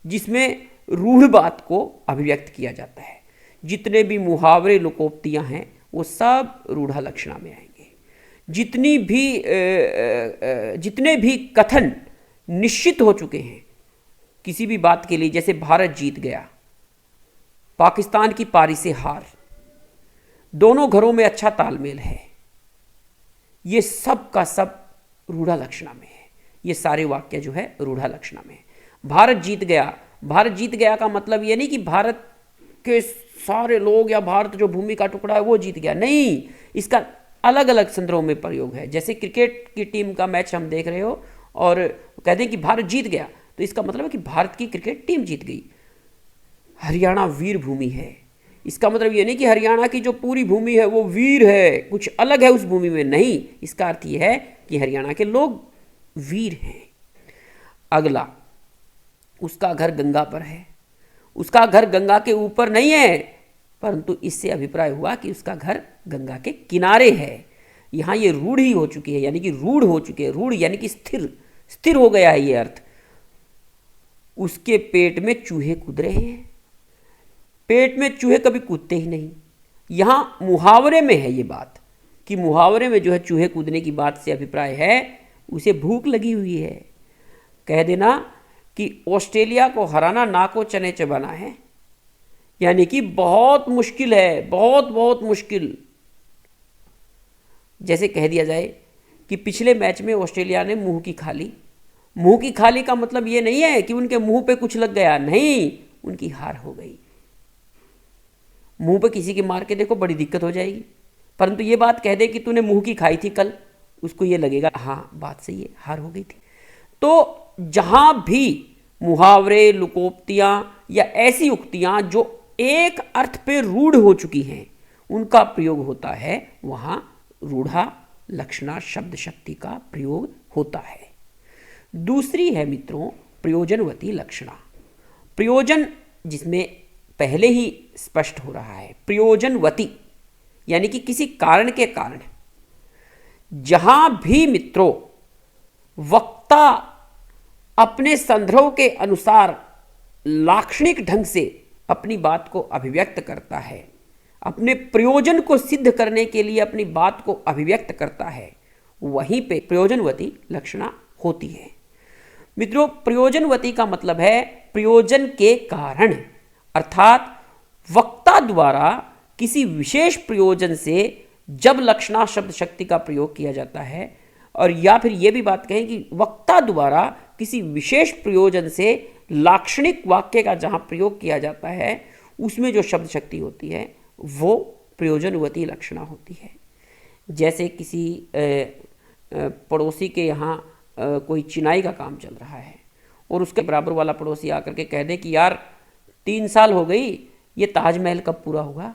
जिसमें रूढ़ बात को अभिव्यक्त किया जाता है। जितने भी मुहावरे लोकोक्तियाँ हैं वो सब रूढ़ा लक्षणा में आएंगे। जितने भी कथन निश्चित हो चुके हैं किसी भी बात के लिए, जैसे भारत जीत गया, पाकिस्तान की पारी से हार, दोनों घरों में अच्छा तालमेल है, ये सब का सब रूढ़ा लक्षणा में है। ये सारे वाक्य जो है रूढ़ा लक्षणा में है। भारत जीत गया, भारत जीत गया का मतलब ये नहीं कि भारत के सारे लोग या भारत जो भूमि का टुकड़ा है वो जीत गया, नहीं, इसका अलग अलग संदर्भों में प्रयोग है। जैसे क्रिकेट की टीम का मैच हम देख रहे हो और कहते हैं कि भारत जीत गया, तो इसका मतलब है कि भारत की क्रिकेट टीम जीत गई। हरियाणा वीर भूमि है, इसका मतलब ये नहीं कि हरियाणा की जो पूरी भूमि है वो वीर है, कुछ अलग है उस भूमि में, नहीं, इसका अर्थ ये है कि हरियाणा के लोग वीर हैं। अगला, उसका घर गंगा पर है। उसका घर गंगा के ऊपर नहीं है, परंतु इससे अभिप्राय हुआ कि उसका घर गंगा के किनारे है। यहां ये रूढ़ ही हो चुकी है, यानी कि रूढ़ हो चुके हैं। रूढ़ यानी कि स्थिर हो गया है ये अर्थ। उसके पेट में चूहे कूद रहे हैं। पेट में चूहे कभी कूदते ही नहीं। यहां मुहावरे में है ये बात कि मुहावरे में जो है चूहे कूदने की बात से अभिप्राय है उसे भूख लगी हुई है। कह देना कि ऑस्ट्रेलिया को हराना नाको चने चबाना है, यानी कि बहुत मुश्किल है, बहुत बहुत मुश्किल। जैसे कह दिया जाए कि पिछले मैच में ऑस्ट्रेलिया ने मुंह की खा ली। मुंह की खाली का मतलब ये नहीं है कि उनके मुंह पे कुछ लग गया, नहीं, उनकी हार हो गई। मुंह पे किसी के मार के देखो बड़ी दिक्कत हो जाएगी, परंतु ये बात कह दे कि तूने मुंह की खाई थी कल, उसको ये लगेगा हाँ बात सही है, हार हो गई थी। तो जहां भी मुहावरे, लुकोक्तियां या ऐसी उक्तियां जो एक अर्थ पे रूढ़ हो चुकी हैं उनका प्रयोग होता है, वहां रूढ़ा लक्षणा शब्द शक्ति का प्रयोग होता है। दूसरी है मित्रों प्रयोजनवती लक्षणा। प्रयोजन जिसमें पहले ही स्पष्ट हो रहा है, प्रयोजनवती यानी कि किसी कारण के कारण। जहां भी मित्रों वक्ता अपने संदर्भ के अनुसार लाक्षणिक ढंग से अपनी बात को अभिव्यक्त करता है, अपने प्रयोजन को सिद्ध करने के लिए अपनी बात को अभिव्यक्त करता है, वहीं पे प्रयोजनवती लक्षणा होती है। मित्रों प्रयोजनवती का मतलब है प्रयोजन के कारण, अर्थात वक्ता द्वारा किसी विशेष प्रयोजन से जब लक्षणा शब्द शक्ति का प्रयोग किया जाता है, और या फिर यह भी बात कहें कि वक्ता द्वारा किसी विशेष प्रयोजन से लाक्षणिक वाक्य का जहां प्रयोग किया जाता है उसमें जो शब्द शक्ति होती है वो प्रयोजनवती लक्षणा होती है। जैसे किसी पड़ोसी के यहाँ कोई चिनाई का काम चल रहा है और उसके बराबर वाला पड़ोसी आकर के कह दे कि यार 3 साल हो गई, ये ताजमहल कब पूरा होगा।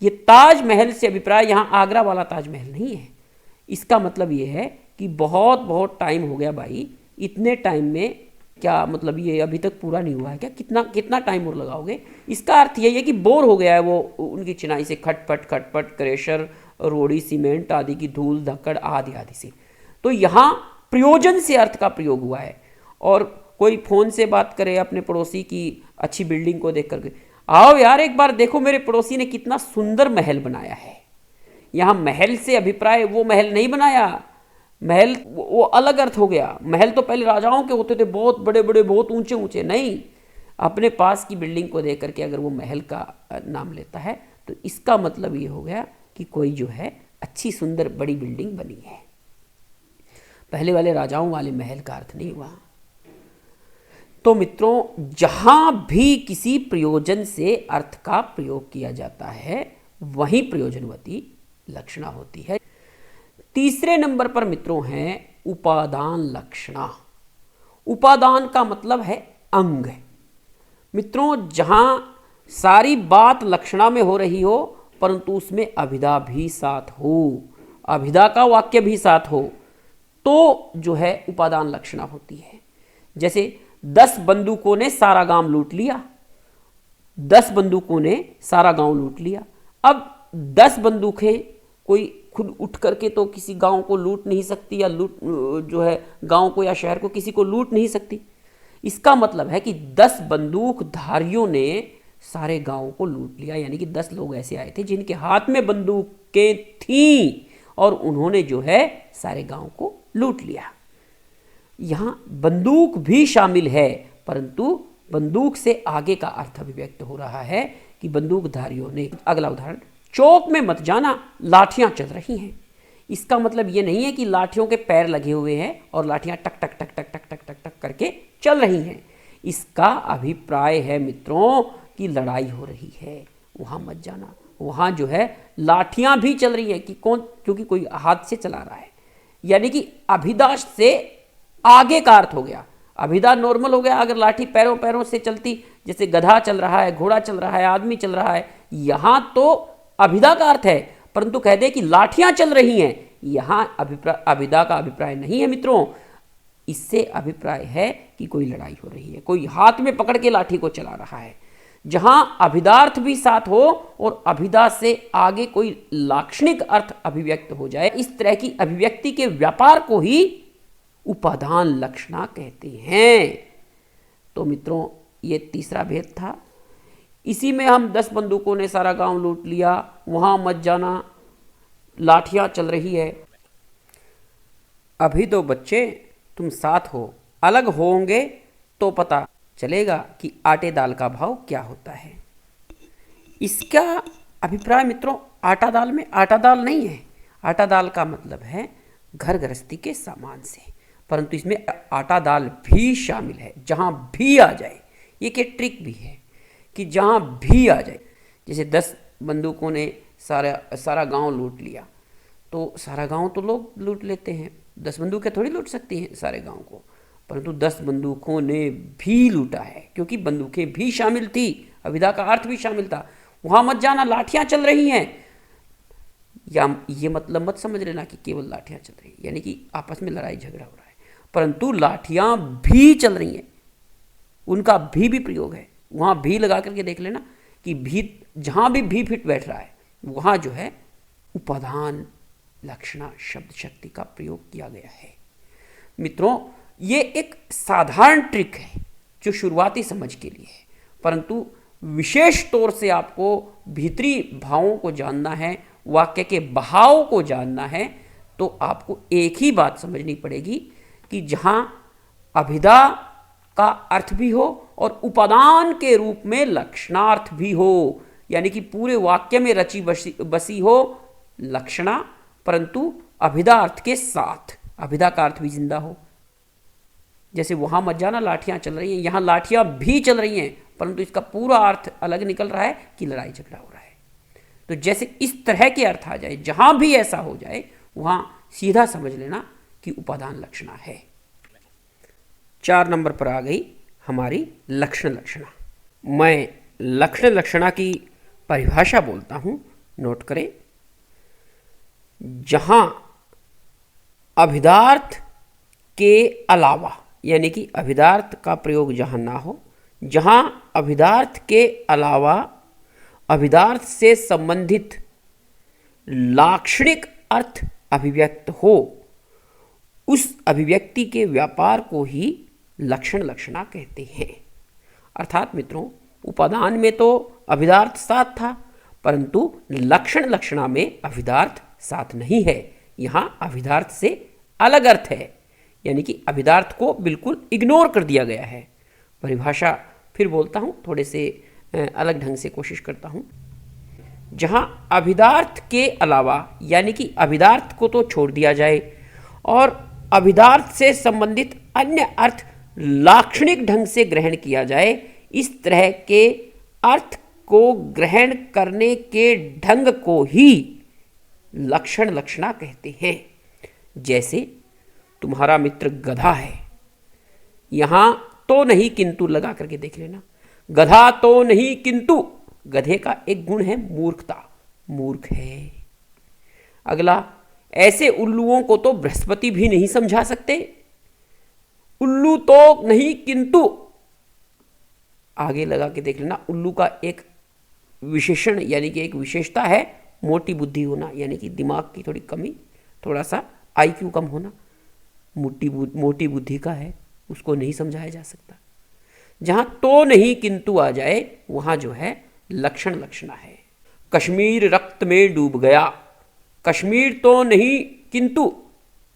ये ताजमहल से अभिप्राय यहाँ आगरा वाला ताजमहल नहीं है। इसका मतलब ये है कि बहुत बहुत टाइम हो गया भाई, इतने टाइम में क्या मतलब ये अभी तक पूरा नहीं हुआ है क्या, कितना टाइम और लगाओगे। इसका अर्थ यही है कि बोर हो गया है वो उनकी चिनाई से, खटपट क्रेशर, रोड़ी, सीमेंट आदि की धूल धक्कड़ आदि आदि से। तो यहाँ प्रयोजन से अर्थ का प्रयोग हुआ है। और कोई फोन से बात करे अपने पड़ोसी की अच्छी बिल्डिंग को देख करके, आओ यार एक बार देखो मेरे पड़ोसी ने कितना सुंदर महल बनाया है। यहाँ महल से अभिप्राय वो महल नहीं बनाया, महल वो अलग अर्थ हो गया। महल तो पहले राजाओं के होते थे, बहुत बड़े बड़े, बहुत ऊंचे ऊंचे, नहीं, अपने पास की बिल्डिंग को देख करके अगर वो महल का नाम लेता है तो इसका मतलब ये हो गया कि कोई जो है अच्छी सुंदर बड़ी बिल्डिंग बनी है। पहले वाले राजाओं वाले महल का अर्थ नहीं हुआ। तो मित्रों जहां भी किसी प्रयोजन से अर्थ का प्रयोग किया जाता है वहीं प्रयोजनवती लक्षणा होती है। तीसरे नंबर पर मित्रों है उपादान लक्षणा। उपादान का मतलब है अंग। मित्रों जहां सारी बात लक्षणा में हो रही हो परंतु उसमें अभिधा भी साथ हो, अभिधा का वाक्य भी साथ हो, तो जो है उपादान लक्षणा होती है। जैसे 10 बंदूकों ने सारा गांव लूट लिया, 10 बंदूकों ने सारा गांव लूट लिया। अब 10 बंदूकें कोई खुद उठ करके तो किसी गांव को लूट नहीं सकती, या लूट जो है गांव को या शहर को किसी को लूट नहीं सकती। इसका मतलब है कि 10 बंदूकधारियों ने सारे गांव को लूट लिया। यानी कि 10 लोग ऐसे आए थे जिनके हाथ में बंदूकें थीं और उन्होंने जो है सारे गांव को लूट लिया। यहां बंदूक भी शामिल है, परंतु बंदूक से आगे का अर्थ अभिव्यक्त हो रहा है कि बंदूकधारियों ने, अगला उदाहरण, चौक में मत जाना, लाठियां चल रही हैं। इसका मतलब ये नहीं है कि लाठियों के पैर लगे हुए हैं और लाठियां टक टक टक टक टक टक टक टक करके चल रही हैं। इसका अभिप्राय है मित्रों कि लड़ाई हो रही है, वहां मत जाना। वहां जो है लाठियां भी चल रही हैं कि कौन, क्योंकि कोई हाथ से चला रहा है। यानी कि अभिदा से आगे का अर्थ हो गया। अभिदा नॉर्मल हो गया अगर लाठी पैरों पैरों से चलती, जैसे गधा चल रहा है, घोड़ा चल रहा है, आदमी चल रहा है। यहां तो अभिदा का अर्थ है, परंतु कह दे कि लाठियां चल रही हैं, यहां अभिदा का अभिप्राय नहीं है मित्रों। इससे अभिप्राय है कि कोई लड़ाई हो रही है, कोई हाथ में पकड़ के लाठी को चला रहा है। जहां अभिदार्थ भी साथ हो और अभिदा से आगे कोई लाक्षणिक अर्थ अभिव्यक्त हो जाए, इस तरह की अभिव्यक्ति के व्यापार को ही उपादान लक्षणा कहते हैं। तो मित्रों ये तीसरा भेद था। इसी में हम 10 बंदूकों ने सारा गांव लूट लिया, वहां मत जाना, लाठियां चल रही है। अभी तो बच्चे तुम साथ हो, अलग होंगे तो पता चलेगा कि आटे दाल का भाव क्या होता है। इसका अभिप्राय मित्रों आटा दाल में आटा दाल नहीं है। आटा दाल का मतलब है घर गृहस्थी के सामान से, परंतु इसमें आटा दाल भी शामिल है। जहां भी आ जाए, ये क्या ट्रिक भी है कि जहां भी आ जाए। जैसे 10 बंदूकों ने सारा गांव लूट लिया, तो सारा गांव तो लोग लूट लेते हैं, 10 बंदूकें थोड़ी लूट सकती हैं सारे गांव को, परंतु 10 बंदूकों ने भी लूटा है, क्योंकि बंदूकें भी शामिल थी, अभिदा का अर्थ भी शामिल था। वहां मत जाना, लाठियां चल रही हैं, या ये मतलब मत समझ लेना कि केवल लाठियां चल रही हैं, यानी कि आपस में लड़ाई झगड़ा हो रहा है, परंतु लाठियां भी चल रही हैं, उनका भी प्रयोग है। वहां भी लगा करके देख लेना कि भी, जहां भी फिट बैठ रहा है, वहां जो है उपादान लक्षणा शब्द शक्ति का प्रयोग किया गया है। मित्रों ये एक साधारण ट्रिक है जो शुरुआती समझ के लिए है, परंतु विशेष तौर से आपको भीतरी भावों को जानना है, वाक्य के बहाव को जानना है, तो आपको एक ही बात समझनी पड़ेगी कि जहां अभिदा का अर्थ भी हो और उपादान के रूप में लक्षणार्थ भी हो, यानी कि पूरे वाक्य में रची बसी हो लक्षणा, परंतु अभिदा अर्थ के साथ, अभिदा का अर्थ भी जिंदा हो। जैसे वहां मत जाना, लाठियां चल रही हैं, यहां लाठियां भी चल रही हैं, परंतु इसका पूरा अर्थ अलग निकल रहा है कि लड़ाई झगड़ा हो रहा है। तो जैसे इस तरह के अर्थ आ जाए, जहां भी ऐसा हो जाए, वहां सीधा समझ लेना कि उपादान लक्षणा है। 4 नंबर पर आ गई हमारी लक्षण लक्षणा। मैं लक्षण लक्षणा की परिभाषा बोलता हूं, नोट करें। जहां अभिधार्थ के अलावा, यानी कि अभिधार्थ का प्रयोग जहां ना हो, जहां अभिधार्थ के अलावा अभिधार्थ से संबंधित लाक्षणिक अर्थ अभिव्यक्त हो, उस अभिव्यक्ति के व्यापार को ही लक्षण लक्षणा कहते हैं। अर्थात मित्रों उपादान में तो अभिधार्थ साथ था, परंतु लक्षण लक्षणा में अभिधार्थ साथ नहीं है। यहां अभिधार्थ से अलग अर्थ है, यानी कि अभिधार्थ को बिल्कुल इग्नोर कर दिया गया है। परिभाषा फिर बोलता हूं, थोड़े से अलग ढंग से कोशिश करता हूं। जहां अभिधार्थ के अलावा, यानी कि अभिधार्थ को तो छोड़ दिया जाए और अभिधार्थ से संबंधित अन्य अर्थ लाक्षणिक ढंग से ग्रहण किया जाए, इस तरह के अर्थ को ग्रहण करने के ढंग को ही लक्षण लक्षणा कहते हैं। जैसे तुम्हारा मित्र गधा है, यहां तो नहीं किंतु लगा करके देख लेना, गधा तो नहीं किंतु, गधे का एक गुण है मूर्खता, मूर्ख है। अगला, ऐसे उल्लुओं को तो बृहस्पति भी नहीं समझा सकते, उल्लू तो नहीं किंतु, आगे लगा के देख लेना, उल्लू का एक विशेषण यानी कि एक विशेषता है मोटी बुद्धि होना, यानी कि दिमाग की थोड़ी कमी, थोड़ा सा IQ कम होना, मोटी बुद्धि का है, उसको नहीं समझाया जा सकता। जहां तो नहीं किंतु आ जाए वहां जो है लक्षण लक्षणा है। कश्मीर रक्त में डूब गया, कश्मीर तो नहीं किंतु,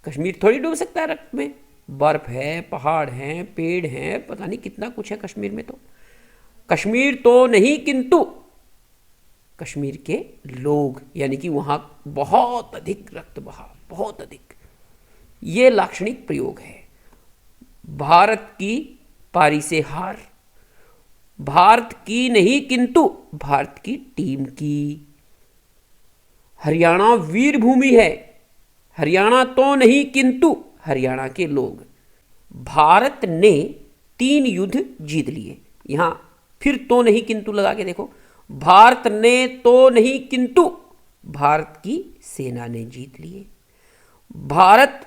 कश्मीर थोड़ी डूब सकता है रक्त में, बर्फ है, पहाड़ हैं, पेड़ हैं, पता नहीं कितना कुछ है कश्मीर में। तो कश्मीर तो नहीं किंतु कश्मीर के लोग, यानी कि वहां बहुत अधिक रक्त बहा, बहुत अधिक। ये लाक्षणिक प्रयोग है। भारत की पारी से हार, भारत की नहीं किंतु भारत की टीम की। हरियाणा वीर भूमि है, हरियाणा तो नहीं किंतु हरियाणा के लोग। भारत ने 3 युद्ध जीत लिए, यहां फिर तो नहीं किंतु लगा के देखो। भारत ने तो नहीं किंतु भारत की सेना ने जीत लिए। भारत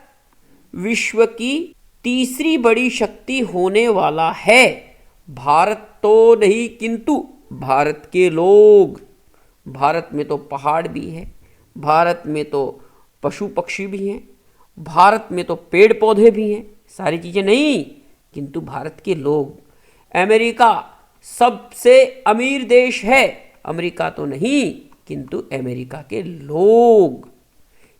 विश्व की तीसरी बड़ी शक्ति होने वाला है, भारत तो नहीं किंतु भारत के लोग। भारत में तो पहाड़ भी है, भारत में तो पशु पक्षी भी हैं, भारत में तो पेड़ पौधे भी हैं, सारी चीज़ें नहीं किंतु भारत के लोग। अमेरिका सबसे अमीर देश है, अमेरिका तो नहीं किंतु अमेरिका के लोग।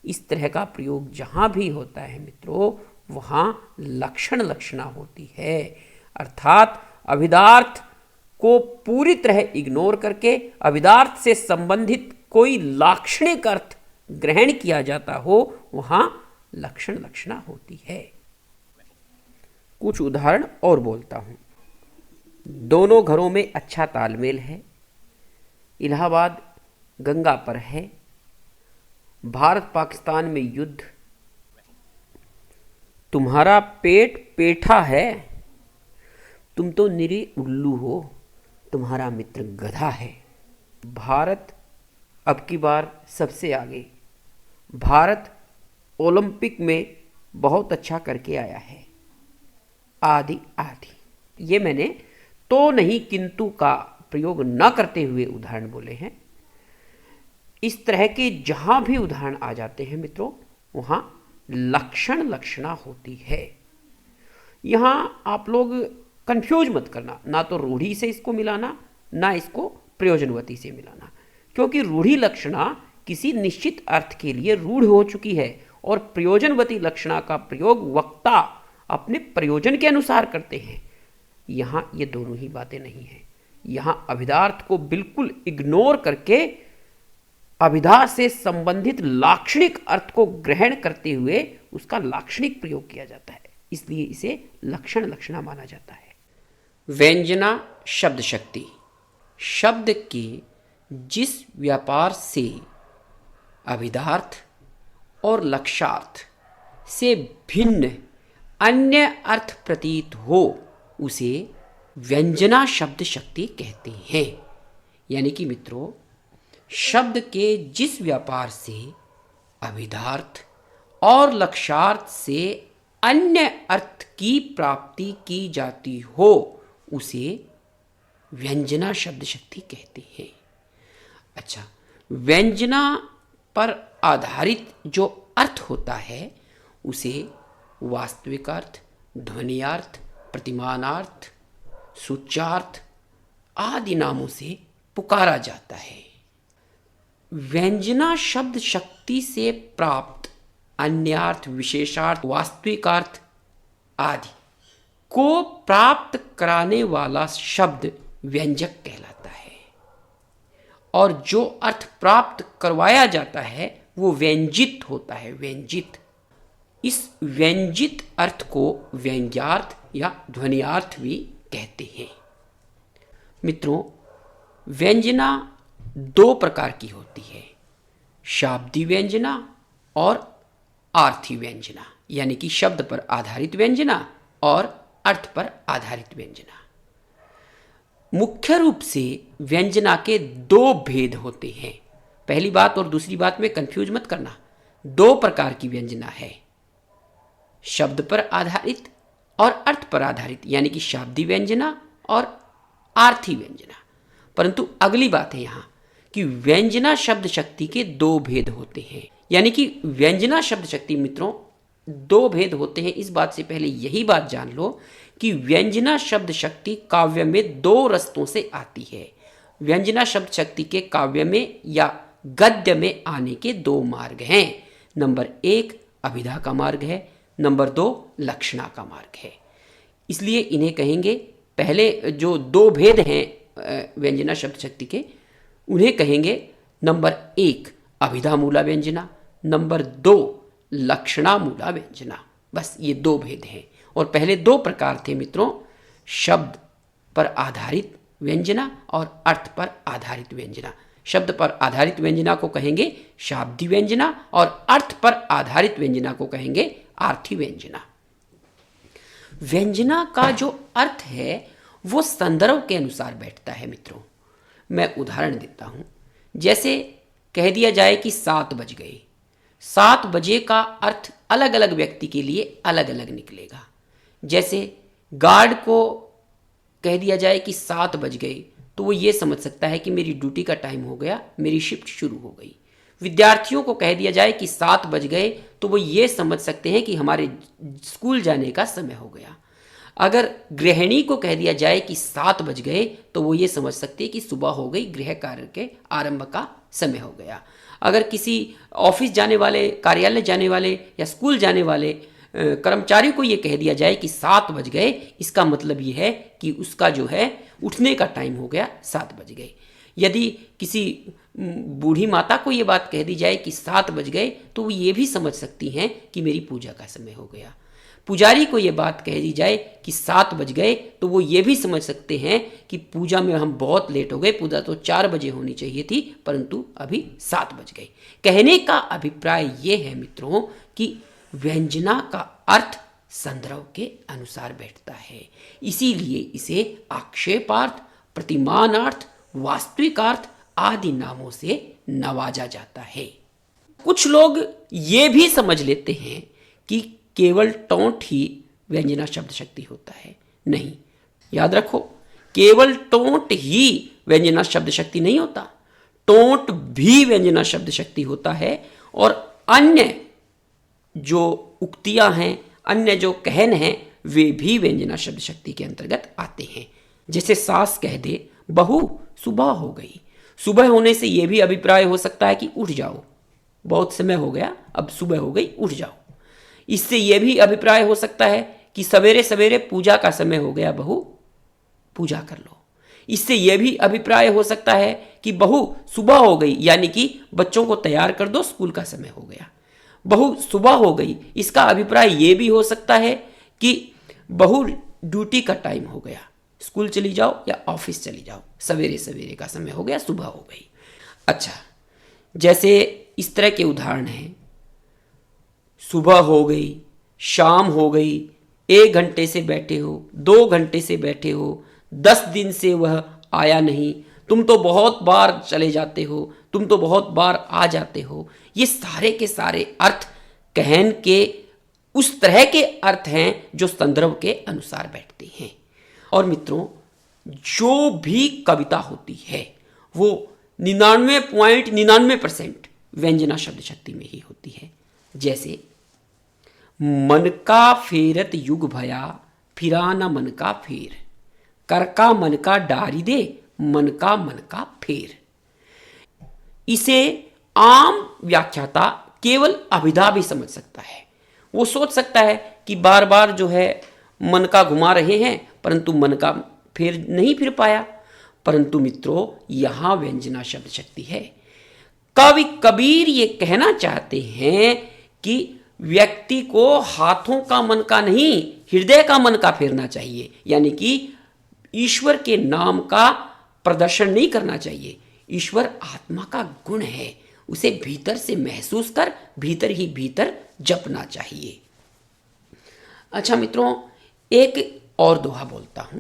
इस तरह का प्रयोग जहाँ भी होता है मित्रों, वहाँ लक्षण लक्षणा होती है। अर्थात अभिधार्थ को पूरी तरह इग्नोर करके अभिधार्थ से संबंधित कोई लाक्षणिक अर्थ ग्रहण किया जाता हो, वहाँ लक्षण लक्षणा होती है। कुछ उदाहरण और बोलता हूँ। दोनों घरों में अच्छा तालमेल है, इलाहाबाद गंगा पर है, भारत पाकिस्तान में युद्ध, तुम्हारा पेट पेठा है, तुम तो निरी उल्लू हो, तुम्हारा मित्र गधा है। भारत अब की बार सबसे आगे, भारत ओलंपिक में बहुत अच्छा करके आया है, आदि आदि। ये मैंने तो नहीं किंतु का प्रयोग न करते हुए उदाहरण बोले हैं। इस तरह के जहां भी उदाहरण आ जाते हैं मित्रों, वहां लक्षण लक्षणा होती है। यहां आप लोग कंफ्यूज मत करना, ना तो रूढ़ी से इसको मिलाना, ना इसको प्रयोजनवती से मिलाना, क्योंकि रूढ़ी लक्षणा किसी निश्चित अर्थ के लिए रूढ़ हो चुकी है और प्रयोजनवती लक्षणा का प्रयोग वक्ता अपने प्रयोजन के अनुसार करते हैं। यहां ये दोनों ही बातें नहीं हैं। यहां अभिधार्थ को बिल्कुल इग्नोर करके अभिधा से संबंधित लाक्षणिक अर्थ को ग्रहण करते हुए उसका लाक्षणिक प्रयोग किया जाता है, इसलिए इसे लक्षण लक्षणा माना जाता है। व्यंजना शब्द शक्ति, शब्द के जिस व्यापार से अभिधार्थ और लक्षार्थ से भिन्न अन्य अर्थ प्रतीत हो, उसे व्यंजना शब्द शक्ति कहते हैं। यानी कि मित्रों, शब्द के जिस व्यापार से अभिधार्थ और लक्षार्थ से अन्य अर्थ की प्राप्ति की जाती हो, उसे व्यंजना शब्द शक्ति कहते हैं। अच्छा, व्यंजना पर आधारित जो अर्थ होता है उसे वास्तविक अर्थ, ध्वनियार्थ, प्रतिमानार्थ, सूच्यार्थ आदि नामों से पुकारा जाता है। व्यंजना शब्द शक्ति से प्राप्त अन्यार्थ, विशेषार्थ, वास्तविकार्थ आदि को प्राप्त कराने वाला शब्द व्यंजक कहलाता है, और जो अर्थ प्राप्त करवाया जाता है वो व्यंजित होता है, व्यंजित। इस व्यंजित अर्थ को व्यंग्यार्थ या ध्वनियार्थ भी कहते हैं। मित्रों, व्यंजना 2 प्रकार की होती है, शाब्दी व्यंजना और आर्थी व्यंजना, यानी कि शब्द पर आधारित व्यंजना और अर्थ पर आधारित व्यंजना। मुख्य रूप से व्यंजना के 2 भेद होते हैं। पहली बात और दूसरी बात में कंफ्यूज मत करना। 2 प्रकार की व्यंजना है, शब्द पर आधारित और अर्थ पर आधारित, यानी कि शाब्दी व्यंजना और आर्थी व्यंजना। परंतु अगली बात है यहाँ कि व्यंजना शब्द शक्ति के 2 भेद होते हैं। यानी कि व्यंजना शब्द शक्ति मित्रों दो भेद होते हैं, इस बात से पहले यही बात जान लो कि व्यंजना शब्द शक्ति काव्य में दो रस्तों से आती है। व्यंजना शब्द शक्ति के काव्य में या गद्य में आने के दो मार्ग हैं। नंबर 1 अभिधा का मार्ग है, नंबर 2 लक्षणा का मार्ग है। इसलिए इन्हें कहेंगे, पहले जो दो भेद हैं व्यंजना शब्द शक्ति के, उन्हें कहेंगे नंबर 1 अभिधा मूला व्यंजना, नंबर 2 लक्षणा मूला व्यंजना। बस ये दो भेद हैं। और पहले दो प्रकार थे मित्रों, शब्द पर आधारित व्यंजना और अर्थ पर आधारित व्यंजना। शब्द पर आधारित व्यंजना को कहेंगे शाब्दी व्यंजना और अर्थ पर आधारित व्यंजना को कहेंगे आर्थी व्यंजना। व्यंजना का जो अर्थ है वो संदर्भ के अनुसार बैठता है मित्रों। मैं उदाहरण देता हूं। जैसे कह दिया जाए कि 7 बज गए, 7 बजे का अर्थ अलग अलग व्यक्ति के लिए अलग अलग निकलेगा। जैसे गार्ड को कह दिया जाए कि 7 बज गए, तो वो ये समझ सकता है कि मेरी ड्यूटी का टाइम हो गया, मेरी शिफ्ट शुरू हो गई। विद्यार्थियों को कह दिया जाए कि 7 बज गए, तो वो ये समझ सकते हैं कि हमारे स्कूल जाने का समय हो गया। अगर गृहिणी को कह दिया जाए कि 7 बज गए, तो वो ये समझ सकते हैं कि सुबह हो गई, गृह कार्य के आरंभ का समय हो गया। अगर किसी ऑफिस जाने वाले, कार्यालय जाने वाले या स्कूल जाने वाले कर्मचारी को ये कह दिया जाए कि 7 बज गए, इसका मतलब ये है कि उसका जो है उठने का टाइम हो गया, 7 बज गए। यदि किसी बूढ़ी माता को ये बात कह दी जाए कि 7 बज गए, तो वो ये भी समझ सकती हैं कि मेरी पूजा का समय हो गया। पुजारी को ये बात कह दी जाए कि 7 बज गए, तो वो ये भी समझ सकते हैं कि पूजा में हम बहुत लेट हो गए, पूजा तो 4 बजे होनी चाहिए थी, परंतु अभी 7 बज गए। कहने का अभिप्राय ये है मित्रों कि व्यंजना का अर्थ संदर्भ के अनुसार बैठता है। इसीलिए इसे आक्षेपार्थ, प्रतिमानार्थ, वास्तविकार्थ आदि नामों से नवाजा जाता है। कुछ लोग ये भी समझ लेते हैं कि केवल टोंट ही व्यंजना शब्द शक्ति होता है। नहीं, याद रखो, केवल टोंट ही व्यंजना शब्द शक्ति नहीं होता, टोंट भी व्यंजना शब्द शक्ति होता है। और अन्य जो उक्तियां हैं, अन्य जो कहन हैं, वे भी व्यंजना शब्द शक्ति के अंतर्गत आते हैं। जैसे सास कह दे बहू सुबह हो गई, सुबह होने से यह भी अभिप्राय हो सकता है कि उठ जाओ, बहुत समय हो गया, अब सुबह हो गई, उठ जाओ। इससे यह भी अभिप्राय हो सकता है कि सवेरे सवेरे पूजा का समय हो गया, बहू पूजा कर लो। इससे यह भी अभिप्राय हो सकता है कि बहू सुबह हो गई, यानी कि बच्चों को तैयार कर दो, स्कूल का समय हो गया। बहू सुबह हो गई, इसका अभिप्राय यह भी हो सकता है कि बहू ड्यूटी का टाइम हो गया, स्कूल चली जाओ या ऑफिस चली जाओ, सवेरे सवेरे का समय हो गया, सुबह हो गई। अच्छा, जैसे इस तरह के उदाहरण हैं, सुबह हो गई, शाम हो गई, 1 घंटे से बैठे हो, 2 घंटे से बैठे हो, 10 दिन से वह आया नहीं, तुम तो बहुत बार चले जाते हो, तुम तो बहुत बार आ जाते हो। ये सारे के सारे अर्थ कहन के उस तरह के अर्थ हैं जो संदर्भ के अनुसार बैठते हैं। और मित्रों, जो भी कविता होती है वो 99.99% व्यंजना शब्द शक्ति में ही होती है। जैसे मन का फेरत युग भया, फिरा न मन का फेर, कर का मन का डारी दे, मन का फेर। इसे आम व्याख्याता केवल अभिधा भी समझ सकता है। वो सोच सकता है कि बार बार जो है मन का घुमा रहे हैं, परंतु मन का फेर नहीं फिर पाया। परंतु मित्रों, यहां व्यंजना शब्द शक्ति है। कवि कबीर ये कहना चाहते हैं कि व्यक्ति को हाथों का मन का नहीं, हृदय का मन का फेरना चाहिए, यानी कि ईश्वर के नाम का प्रदर्शन नहीं करना चाहिए। ईश्वर आत्मा का गुण है, उसे भीतर से महसूस कर भीतर ही भीतर जपना चाहिए। अच्छा मित्रों, एक और दोहा बोलता हूं।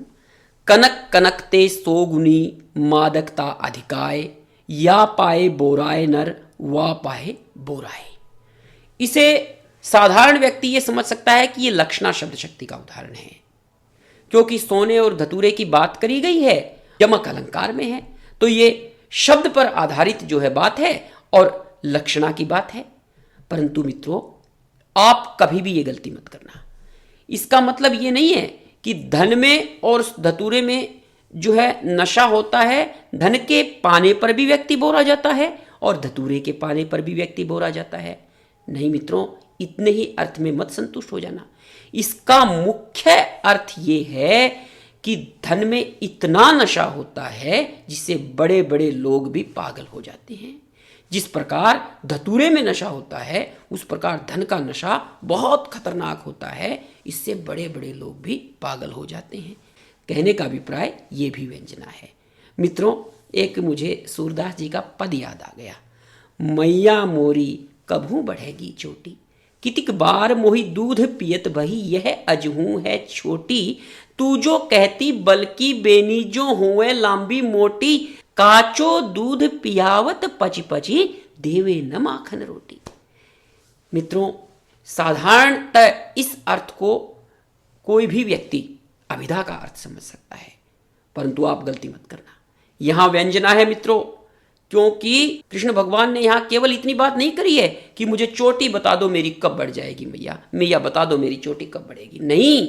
कनक कनकते सोगुनी, मादकता अधिकाय, या पाए बोराए नर, वा पाए बोराए। इसे साधारण व्यक्ति ये समझ सकता है कि ये लक्षणा शब्द शक्ति का उदाहरण है, क्योंकि सोने और धतूरे की बात करी गई है, यमक अलंकार में है, तो ये शब्द पर आधारित जो है बात है और लक्षणा की बात है। परंतु मित्रों, आप कभी भी ये गलती मत करना। इसका मतलब ये नहीं है कि धन में और धतूरे में जो है नशा होता है, धन के पाने पर भी व्यक्ति बोरा जाता है और धतूरे के पाने पर भी व्यक्ति बोरा जाता है। नहीं मित्रों, इतने ही अर्थ में मत संतुष्ट हो जाना। इसका मुख्य अर्थ ये है कि धन में इतना नशा होता है जिससे बड़े बड़े लोग भी पागल हो जाते हैं। जिस प्रकार धतूरे में नशा होता है उस प्रकार धन का नशा बहुत खतरनाक होता है, इससे बड़े बड़े लोग भी पागल हो जाते हैं। कहने का अभिप्राय ये भी व्यंजना है। मित्रों, एक मुझे सूरदास जी का पद याद आ गया। मैया मोरी कभू बढ़ेगी चोटी, कितिक बार मोही दूध पियत बही, यह अजहू है छोटी, तू जो कहती बल्कि बेनी जो हुए लांबी मोटी, काचो दूध पियावत पची पची, देवे न माखन रोटी। मित्रों, साधारणतः इस अर्थ को कोई भी व्यक्ति अभिधा का अर्थ समझ सकता है, परंतु आप गलती मत करना। यहां व्यंजना है मित्रों, क्योंकि कृष्ण भगवान ने यहां केवल इतनी बात नहीं करी है कि मुझे चोटी बता दो मेरी कब बढ़ जाएगी, मैया मैया बता दो मेरी चोटी कब बढ़ेगी। नहीं,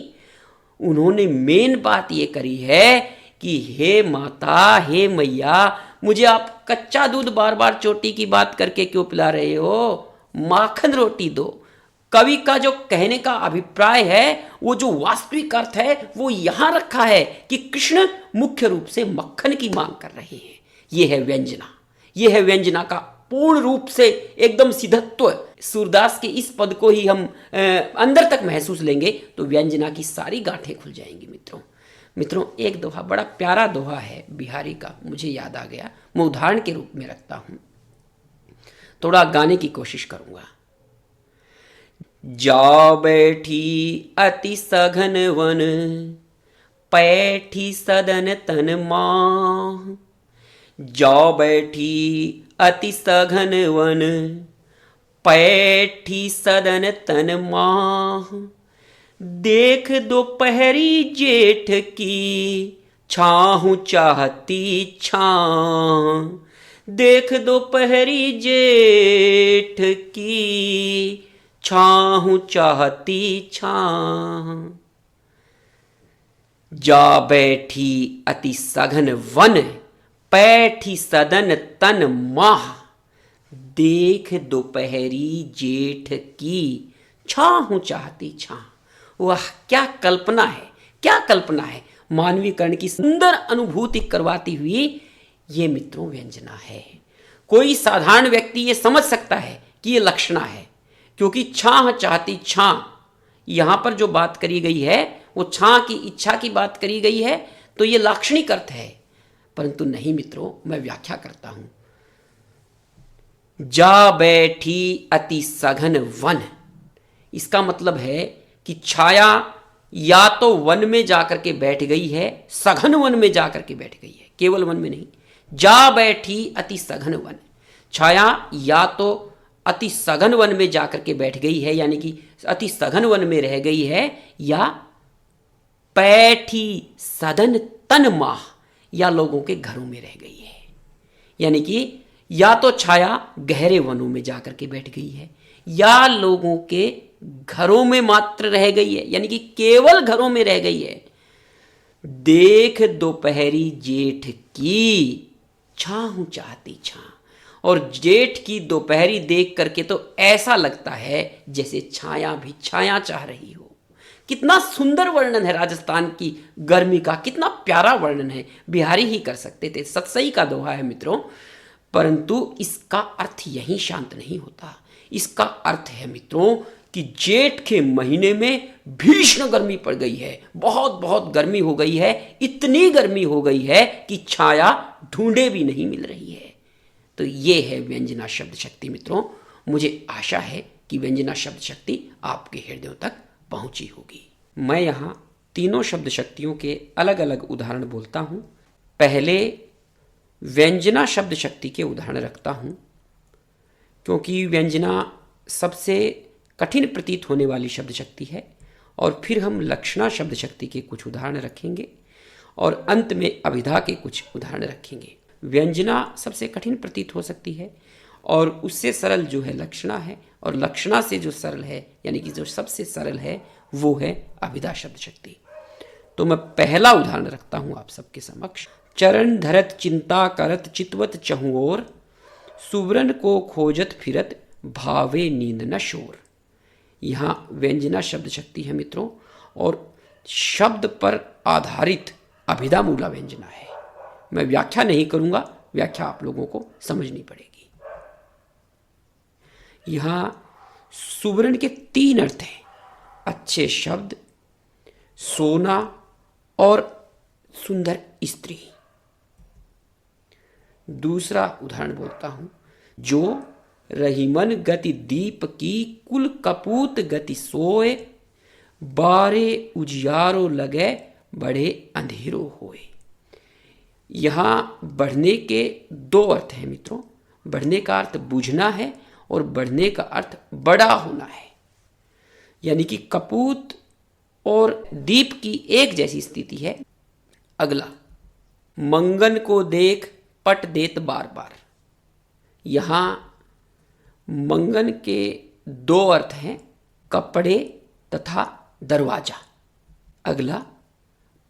उन्होंने मेन बात ये करी है कि हे माता, हे मैया, मुझे आप कच्चा दूध बार बार चोटी की बात करके क्यों पिला रहे हो, माखन रोटी दो। कवि का जो कहने का अभिप्राय है, वो जो वास्तविक अर्थ है वो यहां रखा है कि कृष्ण मुख्य रूप से मक्खन की मांग कर रहे हैं। ये है व्यंजना, ये है व्यंजना का पूर्ण रूप से एकदम सिद्धत्व। सूरदास के इस पद को ही हम अंदर तक महसूस लेंगे तो व्यंजना की सारी गांठें खुल जाएंगी। मित्रों, एक दोहा, बड़ा प्यारा दोहा है बिहारी का, मुझे याद आ गया, मैं उदाहरण के रूप में रखता हूं, थोड़ा गाने की कोशिश करूंगा। जा बैठी अति सघन वन, पैठी सदन तन माह, जा बैठी अति सघन वन, पैठी सदन तन माह, देख दोपहरी जेठ की छाहू चाहती छाह, देख दोपहरी जेठ की छाहू चाहती छाह, जा बैठी अति सघन वन, पैठी सदन तन माह, देख दोपहरी जेठ की छाहू चाहती छाह। वाह, क्या कल्पना है, क्या कल्पना है। मानवीकरण की सुंदर अनुभूति करवाती हुई ये मित्रों व्यंजना है। कोई साधारण व्यक्ति ये समझ सकता है कि ये लक्षणा है, क्योंकि छाह चाहती छाह, यहां पर जो बात करी गई है वो छाह की इच्छा की बात करी गई है, तो ये लाक्षणिक अर्थ है। परंतु नहीं मित्रों, मैं व्याख्या करता हूं। जा बैठी अति सघन वन, इसका मतलब है कि छाया या तो वन में जाकर के बैठ गई है, सघन वन में जाकर के बैठ गई है, केवल वन में नहीं। जा बैठी अति सघन वन, छाया या तो अति सघन वन में जाकर के बैठ गई है, यानी कि अति सघन वन में रह गई है, या पैठी सदन तन माह, या लोगों के घरों में रह गई है। यानी कि या तो छाया गहरे वनों में जाकर के बैठ गई है, या लोगों के घरों में मात्र रह गई है, यानी कि केवल घरों में रह गई है। देख दोपहरी जेठ की छाहू चाहती छाह, और जेठ की दोपहरी देख करके तो ऐसा लगता है जैसे छाया भी छाया चाह रही हो। कितना सुंदर वर्णन है राजस्थान की गर्मी का, कितना प्यारा वर्णन है, बिहारी ही कर सकते थे। सतसई का दोहा है मित्रों, परंतु इसका अर्थ यहीं शांत नहीं होता। इसका अर्थ है मित्रों कि जेठ के महीने में भीषण गर्मी पड़ गई है, बहुत बहुत गर्मी हो गई है, इतनी गर्मी हो गई है कि छाया ढूंढे भी नहीं मिल रही है। तो ये है व्यंजना शब्द शक्ति। मित्रों, मुझे आशा है कि व्यंजना शब्द शक्ति आपके हृदयों तक पहुंची होगी। मैं यहाँ तीनों शब्द शक्तियों के अलग अलग उदाहरण बोलता हूँ। पहले व्यंजना शब्द शक्ति के उदाहरण रखता हूँ, क्योंकि व्यंजना सबसे कठिन प्रतीत होने वाली शब्द शक्ति है, और फिर हम लक्षणा शब्द शक्ति के कुछ उदाहरण रखेंगे, और अंत में अभिधा के कुछ उदाहरण रखेंगे। व्यंजना सबसे कठिन प्रतीत हो सकती है, और उससे सरल जो है लक्षणा है, और लक्षणा से जो सरल है यानी कि जो सबसे सरल है वो है अभिधा शब्द शक्ति। तो मैं पहला उदाहरण रखता हूं आप सबके समक्ष। चरण धरत चिंता करत चितवत चहुओर, सुवर्ण को खोजत फिरत भावे नींद न शोर। यहां व्यंजना शब्द शक्ति है मित्रों, और शब्द पर आधारित अभिधा मूला व्यंजना है। मैं व्याख्या नहीं करूंगा, व्याख्या आप लोगों को समझनी पड़ेगी। यहां सुवर्ण के 3 अर्थ हैं, अच्छे शब्द, सोना और सुंदर स्त्री। दूसरा उदाहरण बोलता हूं, जो रहीमन गति दीप की कुल कपूत गति सोए, बारे उजियारो लगे बड़े अंधेरो होए। यहां बढ़ने के 2 अर्थ हैं मित्रों। बढ़ने का अर्थ बुझना है और बढ़ने का अर्थ बड़ा होना है, यानी कि कपूत और दीप की एक जैसी स्थिति है। अगला, मंगन को देख पट देत बार बार। यहां मंगन के 2 अर्थ हैं, कपड़े तथा दरवाजा। अगला,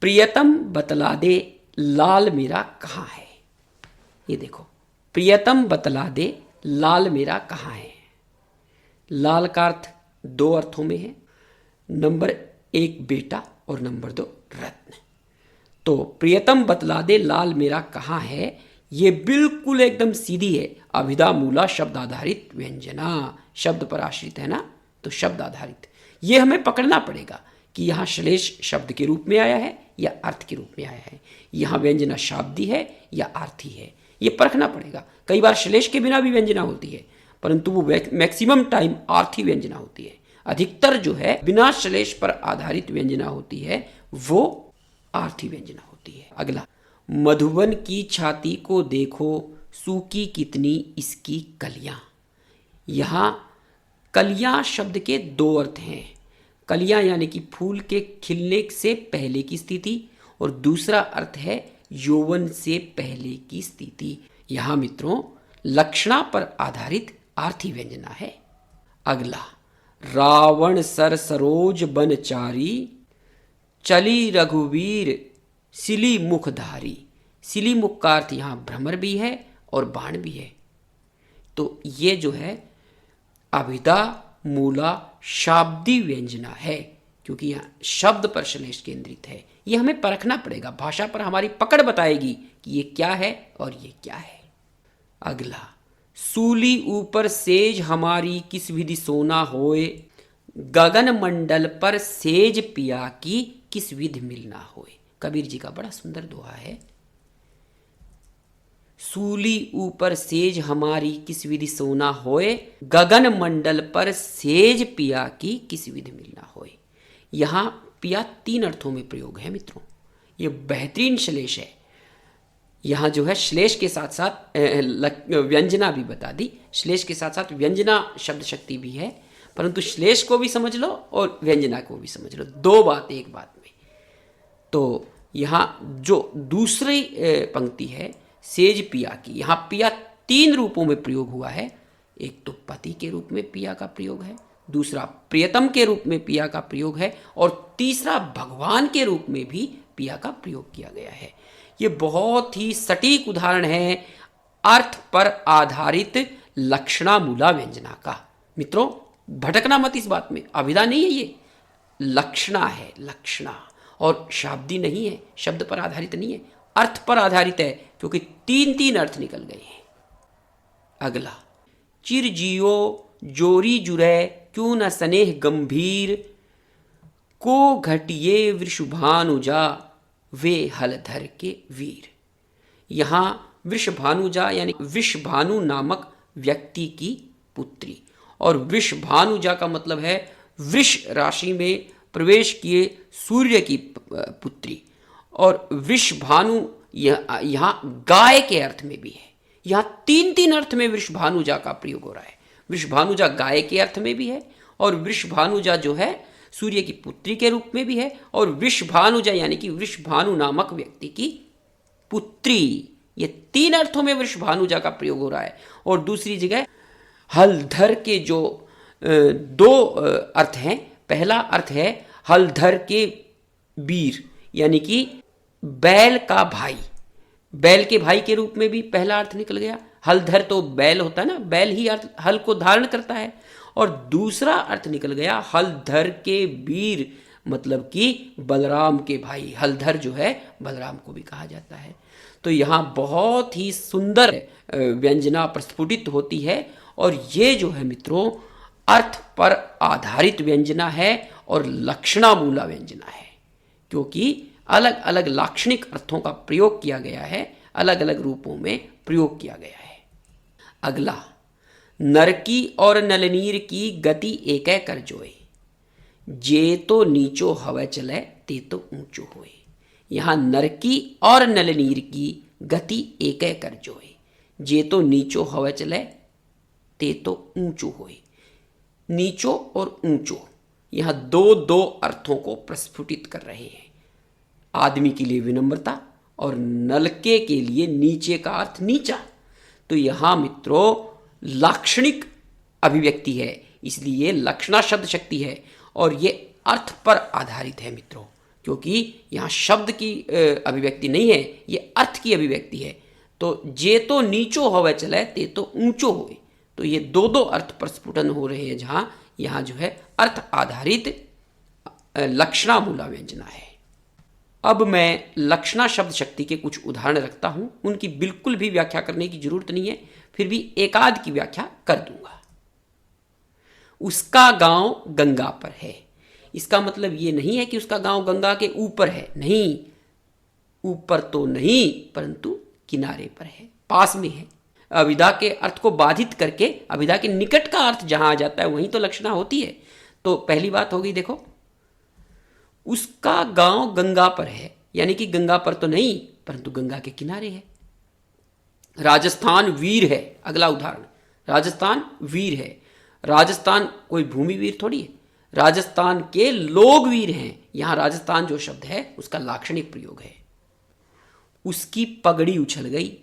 प्रियतम बतला दे लाल मेरा कहाँ है। ये देखो, प्रियतम बतला दे लाल मेरा कहाँ है। लाल का अर्थ 2 अर्थों में है, नंबर 1 बेटा और नंबर 2 रत्न। तो प्रियतम बतला दे लाल मेरा कहाँ है, ये बिल्कुल एकदम सीधी है, अभिधा मूला शब्द आधारित व्यंजना। शब्द पर आश्रित है ना, तो शब्द आधारित। ये हमें पकड़ना पड़ेगा कि यहाँ श्लेष शब्द के रूप में आया है या अर्थ के रूप में आया है, यहाँ व्यंजना शाब्दी है या आर्थी है, ये परखना पड़ेगा। कई बार श्लेष के बिना भी व्यंजना होती है, परंतु वो मैक्सिमम टाइम आर्थी व्यंजना होती है। अधिकतर जो है बिना श्लेष पर आधारित व्यंजना होती है, वो आर्थी व्यंजना होती है। अगला, मधुबन की छाती को देखो सूखी कितनी इसकी कलियां। यहां कलियां शब्द के 2 अर्थ हैं। कलियां यानी कि फूल के खिलने से पहले की स्थिति, और दूसरा अर्थ है यौवन से पहले की स्थिति। यहां मित्रों लक्षणा पर आधारित आर्थी व्यंजना है। अगला, रावण सर सरोज बनचारी, चली रघुवीर सिली मुखधारी। सिली मुख का अर्थ यहां भ्रमर भी है और बाण भी है। तो ये जो है अभिधा मूला शाब्दी व्यंजना है, क्योंकि यह शब्द पर श्लेष केंद्रित है। ये हमें परखना पड़ेगा, भाषा पर हमारी पकड़ बताएगी कि ये क्या है और ये क्या है। अगला, सूली ऊपर सेज हमारी किस विधि सोना होए, गगन मंडल पर सेज पिया की किस विधि मिलना होए। कबीर जी का बड़ा सुंदर दोहा है। सूली ऊपर सेज हमारी किस विधि सोना होए, गगन मंडल पर सेज पिया की किस विधि मिलना होए। यहां पिया 3 अर्थों में प्रयोग है मित्रों, ये बेहतरीन श्लेष है। यहां जो है श्लेष के साथ साथ व्यंजना भी बता दी, श्लेष के साथ साथ व्यंजना शब्द शक्ति भी है, परंतु श्लेष को भी समझ लो और व्यंजना को भी समझ लो, 2 बात एक बात में। तो यहां जो दूसरी पंक्ति है सेज पिया की, यहां पिया 3 रूपों में प्रयोग हुआ है। एक तो पति के रूप में पिया का प्रयोग है, दूसरा प्रियतम के रूप में पिया का प्रयोग है, और तीसरा भगवान के रूप में भी पिया का प्रयोग किया गया है। ये बहुत ही सटीक उदाहरण है अर्थ पर आधारित लक्षणा मूला व्यंजना का। मित्रों भटकना मत इस बात में, अभिधा नहीं है, ये लक्षणा है, लक्षणा, और शाब्दी नहीं है, शब्द पर आधारित नहीं है, अर्थ पर आधारित है, क्योंकि 3 अर्थ निकल गए हैं। अगला, चिर जियो जोरी जुरै क्यों न स्नेह गंभीर, को घटिए वृषभानुजा वे हलधर के वीर। यहां वृषभानुजा यानी वृषभानु नामक व्यक्ति की पुत्री, और वृषभानुजा का मतलब है वृष राशि में प्रवेश किए सूर्य की पुत्री, और वृषभानु यहां गाय के अर्थ में भी है। यहां 3 अर्थ में वृषभानुजा का प्रयोग हो रहा है। वृषभानुजा गाय के अर्थ में भी है, और वृषभानुजा जो है सूर्य की पुत्री के रूप में भी है, और वृषभानुजा यानी कि वृषभानु नामक व्यक्ति की पुत्री ये 3 अर्थों में वृषभानुजा का प्रयोग हो रहा है। और दूसरी जगह हलधर के जो 2 अर्थ हैं। पहला अर्थ है हलधर के वीर, यानी कि बैल का भाई, बैल के भाई के रूप में भी पहला अर्थ निकल गया। हलधर तो बैल होता है ना, बैल ही अर्थ हल को धारण करता है। और दूसरा अर्थ निकल गया हलधर के वीर, मतलब कि बलराम के भाई। हलधर जो है बलराम को भी कहा जाता है। तो यहाँ बहुत ही सुंदर व्यंजना प्रस्फुटित होती है। और ये जो है मित्रों अर्थ पर आधारित व्यंजना है और लक्षणामूला व्यंजना है, क्योंकि अलग अलग लाक्षणिक अर्थों का प्रयोग किया गया है, अलग अलग रूपों में प्रयोग किया गया है। अगला, नरकी और नलनीर की गति एकै कर जोए, जे तो नीचो हवे चले ते तो ऊंचो होए। यहां नरकी और नलनीर की गति एकै कर जोए, जे तो नीचो हवे चले ते तो ऊंचो होए। नीचो और ऊंचो यहां दो अर्थों को प्रस्फुटित कर रहे हैं। आदमी के लिए विनम्रता और नलके के लिए नीचे का अर्थ नीचा। तो यहां मित्रों लाक्षणिक अभिव्यक्ति है, इसलिए लक्षणा शब्द शक्ति है और ये अर्थ पर आधारित है मित्रों, क्योंकि यहां शब्द की अभिव्यक्ति नहीं है, ये अर्थ की अभिव्यक्ति है। तो जे तो नीचो होवे चले ते तो ऊंचो होए। तो ये दो अर्थ प्रस्फुटन हो रहे हैं, जहां यहां जो है अर्थ आधारित लक्षणामूला व्यंजना है। अब मैं लक्षणा शब्द शक्ति के कुछ उदाहरण रखता हूं, उनकी बिल्कुल भी व्याख्या करने की जरूरत नहीं है, फिर भी एकाध की व्याख्या कर दूंगा। उसका गांव गंगा पर है। इसका मतलब ये नहीं है कि उसका गांव गंगा के ऊपर है, नहीं, ऊपर तो नहीं परंतु किनारे पर है, पास में है। अभिधा के अर्थ को बाधित करके अभिधा के निकट का अर्थ जहां आ जाता है वहीं तो लक्षणा होती है। तो पहली बात हो गई, देखो उसका गांव गंगा पर है, यानी कि गंगा पर तो नहीं परंतु गंगा के किनारे है। राजस्थान वीर है, अगला उदाहरण, राजस्थान वीर है। राजस्थान कोई भूमि वीर थोड़ी है, राजस्थान के लोग वीर हैं। यहां राजस्थान जो शब्द है उसका लाक्षणिक प्रयोग है। उसकी पगड़ी उछल गई,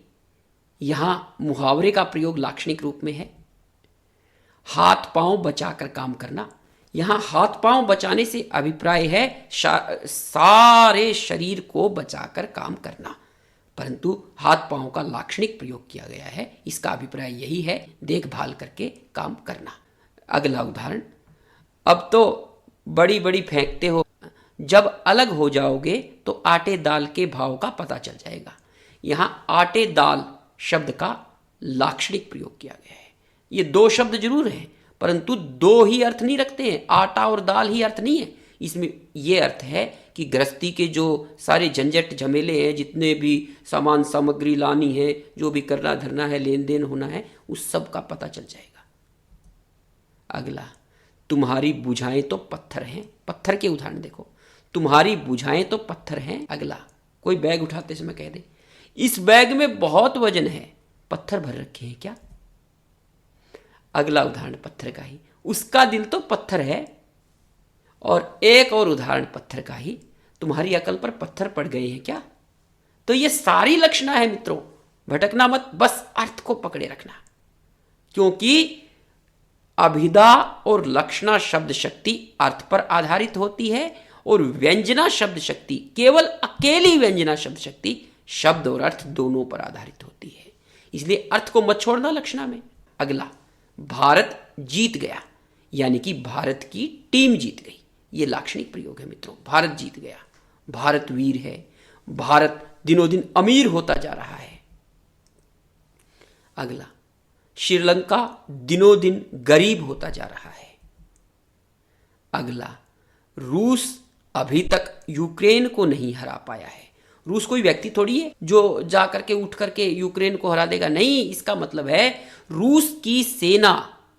यहां मुहावरे का प्रयोग लाक्षणिक रूप में है। हाथ पांव बचाकर काम करना, यहां हाथ पांव बचाने से अभिप्राय है सारे शरीर को बचाकर काम करना, परंतु हाथ पांव का लाक्षणिक प्रयोग किया गया है। इसका अभिप्राय यही है, देखभाल करके काम करना। अगला उदाहरण, अब तो बड़ी बड़ी फेंकते हो, जब अलग हो जाओगे तो आटे दाल के भाव का पता चल जाएगा। यहां आटे दाल शब्द का लाक्षणिक प्रयोग किया गया है। ये 2 शब्द जरूर हैं परंतु 2 ही अर्थ नहीं रखते हैं, आटा और दाल ही अर्थ नहीं है। इसमें यह अर्थ है कि गृहस्थी के जो सारे झंझट झमेले हैं, जितने भी सामान सामग्री लानी है, जो भी करना धरना है, लेन देन होना है, उस सब का पता चल जाएगा। अगला, तुम्हारी बुझाएं तो पत्थर हैं। पत्थर के उदाहरण देखो, तुम्हारी बुझाएं तो पत्थर हैं। अगला, कोई बैग उठाते समय कह दे इस बैग में बहुत वजन है, पत्थर भर रखे हैं क्या? अगला उदाहरण पत्थर का ही, उसका दिल तो पत्थर है। और एक और उदाहरण पत्थर का ही, तुम्हारी अकल पर पत्थर पड़ गए हैं क्या? तो ये सारी लक्षणा है मित्रों, भटकना मत, बस अर्थ को पकड़े रखना, क्योंकि अभिधा और लक्षणा शब्द शक्ति अर्थ पर आधारित होती है और व्यंजना शब्द शक्ति, केवल अकेली व्यंजना शब्द शक्ति शब्द और अर्थ दोनों पर आधारित होती है। इसलिए अर्थ को मत छोड़ना लक्षणा में। अगला, भारत जीत गया, यानी कि भारत की टीम जीत गई, ये लाक्षणिक प्रयोग है मित्रों। भारत जीत गया, भारत वीर है, भारत दिनों दिन अमीर होता जा रहा है। अगला, श्रीलंका दिनों दिन गरीब होता जा रहा है। अगला, रूस अभी तक यूक्रेन को नहीं हरा पाया है। रूस कोई व्यक्ति थोड़ी है जो जा करके उठ करके यूक्रेन को हरा देगा, नहीं, इसका मतलब है रूस की सेना।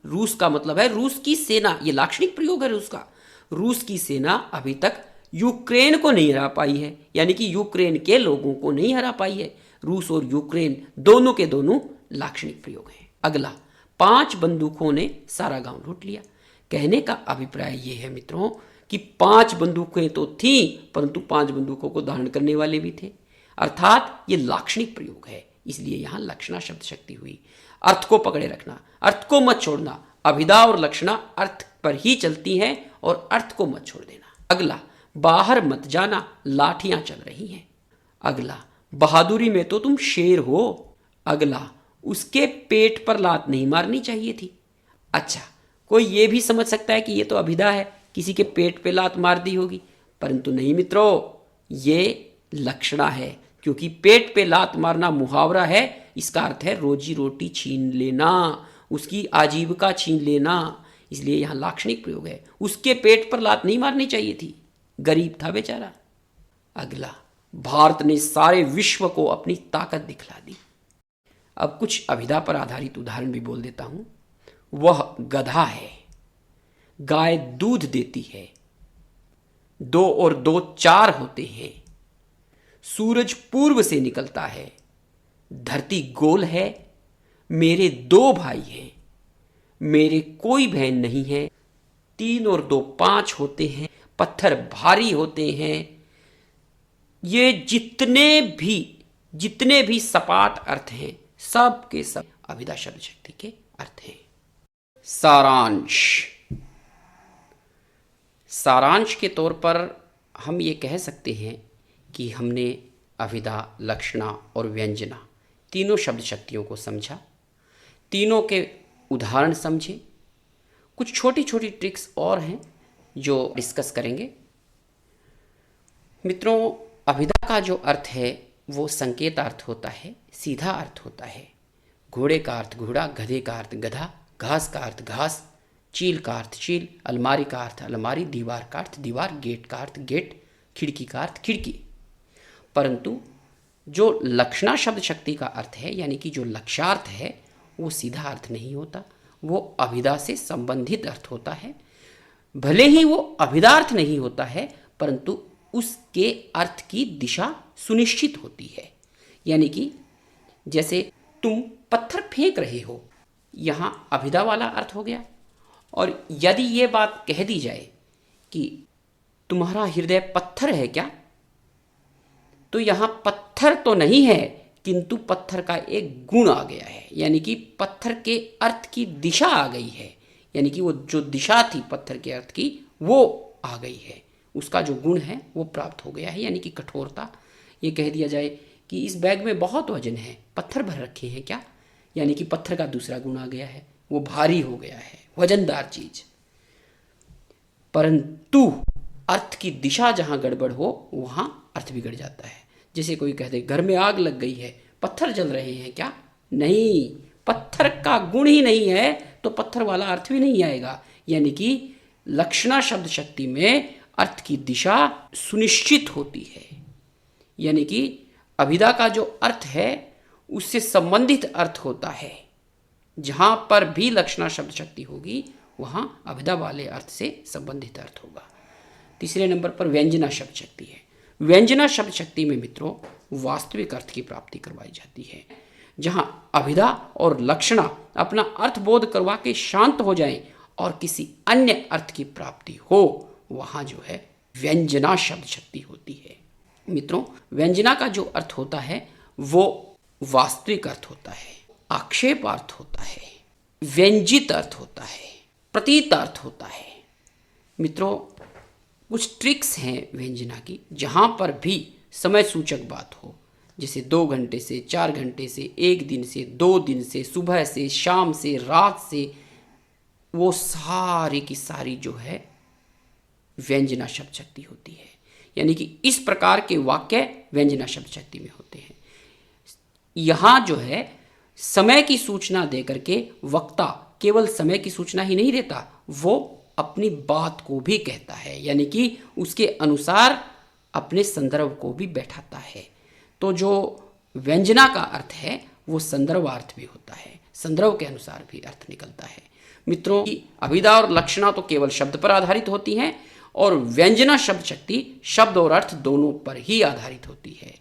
रूस का मतलब है रूस की सेना, ये लाक्षणिक प्रयोग है रूस का। रूस की सेना अभी तक यूक्रेन को नहीं हरा पाई है, यानी कि यूक्रेन के लोगों को नहीं हरा पाई है। रूस और यूक्रेन दोनों के दोनों लाक्षणिक प्रयोग हैं। अगला, 5 बंदूकों ने सारा गांव लूट लिया। कहने का अभिप्राय यह है मित्रों कि 5 बंदूकें तो थीं परंतु 5 बंदूकों को धारण करने वाले भी थे, अर्थात ये लाक्षणिक प्रयोग है, इसलिए यहां लक्षणा शब्द शक्ति हुई। अर्थ को पकड़े रखना, अर्थ को मत छोड़ना। अभिधा और लक्षणा अर्थ पर ही चलती हैं और अर्थ को मत छोड़ देना। अगला, बाहर मत जाना, लाठियां चल रही हैं। अगला, बहादुरी में तो तुम शेर हो। अगला, उसके पेट पर लात नहीं मारनी चाहिए थी। अच्छा, कोई ये भी समझ सकता है कि ये तो अभिधा है, किसी के पेट पे लात मार दी होगी, परंतु नहीं मित्रों, ये लक्षणा है, क्योंकि पेट पे लात मारना मुहावरा है। इसका अर्थ है रोजी रोटी छीन लेना, उसकी आजीविका छीन लेना, इसलिए यहां लाक्षणिक प्रयोग है। उसके पेट पर लात नहीं मारनी चाहिए थी, गरीब था बेचारा। अगला, भारत ने सारे विश्व को अपनी ताकत दिखला दी। अब कुछ अभिधा पर आधारित उदाहरण भी बोल देता हूं। वह गधा है, गाय दूध देती है, 2 और 2 4 होते हैं, सूरज पूर्व से निकलता है, धरती गोल है, मेरे 2 भाई हैं, मेरे कोई बहन नहीं है, 3 और 2 5 होते हैं, पत्थर भारी होते हैं। ये जितने भी सपाट अर्थ हैं, सब के सब अभिधा शब्द शक्ति के अर्थ हैं। सारांश के तौर पर हम ये कह सकते हैं कि हमने अभिधा, लक्षणा और व्यंजना तीनों शब्द शक्तियों को समझा, तीनों के उदाहरण समझे। कुछ छोटी छोटी ट्रिक्स और हैं जो डिस्कस करेंगे। मित्रों, अभिधा का जो अर्थ है वो संकेत अर्थ होता है, सीधा अर्थ होता है। घोड़े का अर्थ घोड़ा, गधे का अर्थ गधा, घास का अर्थ घास, चील का अर्थ चील, अलमारी का अर्थ अलमारी, दीवार का अर्थ दीवार, गेट का अर्थ गेट, खिड़की का अर्थ खिड़की। परंतु जो लक्षणा शब्द शक्ति का अर्थ है, यानी कि जो लक्ष्यार्थ है, वो सीधा अर्थ नहीं होता, वो अभिधा से संबंधित अर्थ होता है। भले ही वो अभिधार्थ नहीं होता है, परंतु उसके अर्थ की दिशा सुनिश्चित होती है। यानी कि जैसे तुम पत्थर फेंक रहे हो, यहां अभिधा वाला अर्थ हो गया। और यदि ये बात कह दी जाए कि तुम्हारा हृदय पत्थर है क्या, तो यहां पत्थर तो नहीं है, किंतु पत्थर का एक गुण आ गया है, यानी कि पत्थर के अर्थ की दिशा आ गई है। यानी कि वो जो दिशा थी पत्थर के अर्थ की, वो आ गई है, उसका जो गुण है वो प्राप्त हो गया है, यानी कि कठोरता। ये कह दिया जाए कि इस बैग में बहुत वजन है, पत्थर भर रखे हैं क्या, यानी कि पत्थर का दूसरा गुण आ गया है, वो भारी हो गया है, वजनदार चीज। परंतु अर्थ की दिशा जहां गड़बड़ हो, वहां अर्थ बिगड़ जाता है। जैसे कोई कह दे घर में आग लग गई है, पत्थर जल रहे हैं क्या, नहीं, पत्थर का गुण ही नहीं है तो पत्थर वाला अर्थ भी नहीं आएगा। यानी कि लक्षणा शब्द शक्ति में अर्थ की दिशा सुनिश्चित होती है, यानी कि अभिधा का जो अर्थ है उससे संबंधित अर्थ होता है। जहां पर भी लक्षणा शब्द शक्ति होगी, वहां अभिधा वाले अर्थ से संबंधित अर्थ होगा। तीसरे नंबर पर व्यंजना शब्द शक्ति है। व्यंजना शब्द शक्ति में मित्रों वास्तविक अर्थ की प्राप्ति करवाई जाती है। जहां अभिधा और लक्षणा अपना अर्थ बोध करवा के शांत हो जाएं और किसी अन्य अर्थ की प्राप्ति हो, वहां जो है व्यंजना शब्द शक्ति होती है। मित्रों, व्यंजना का जो अर्थ होता है वो वास्तविक अर्थ होता है, आक्षेप अर्थ होता है, व्यंजित अर्थ होता है, प्रतीत अर्थ होता है। मित्रों, कुछ ट्रिक्स हैं व्यंजना की, जहां पर भी समय सूचक बात हो, जैसे 2 घंटे से 4 घंटे से, 1 दिन से 2 दिन से, सुबह से शाम से, रात से, वो सारी की सारी जो है व्यंजना शब्द शक्ति होती है। यानी कि इस प्रकार के वाक्य व्यंजना शब्द शक्ति में होते हैं। यहां जो है समय की सूचना देकर के वक्ता केवल समय की सूचना ही नहीं देता, वो अपनी बात को भी कहता है, यानी कि उसके अनुसार अपने संदर्भ को भी बैठाता है। तो जो व्यंजना का अर्थ है वो संदर्भार्थ भी होता है, संदर्भ के अनुसार भी अर्थ निकलता है। मित्रों, अभिधा और लक्षणा तो केवल शब्द पर आधारित होती हैं और व्यंजना शब्द शक्ति शब्द और अर्थ दोनों पर ही आधारित होती है।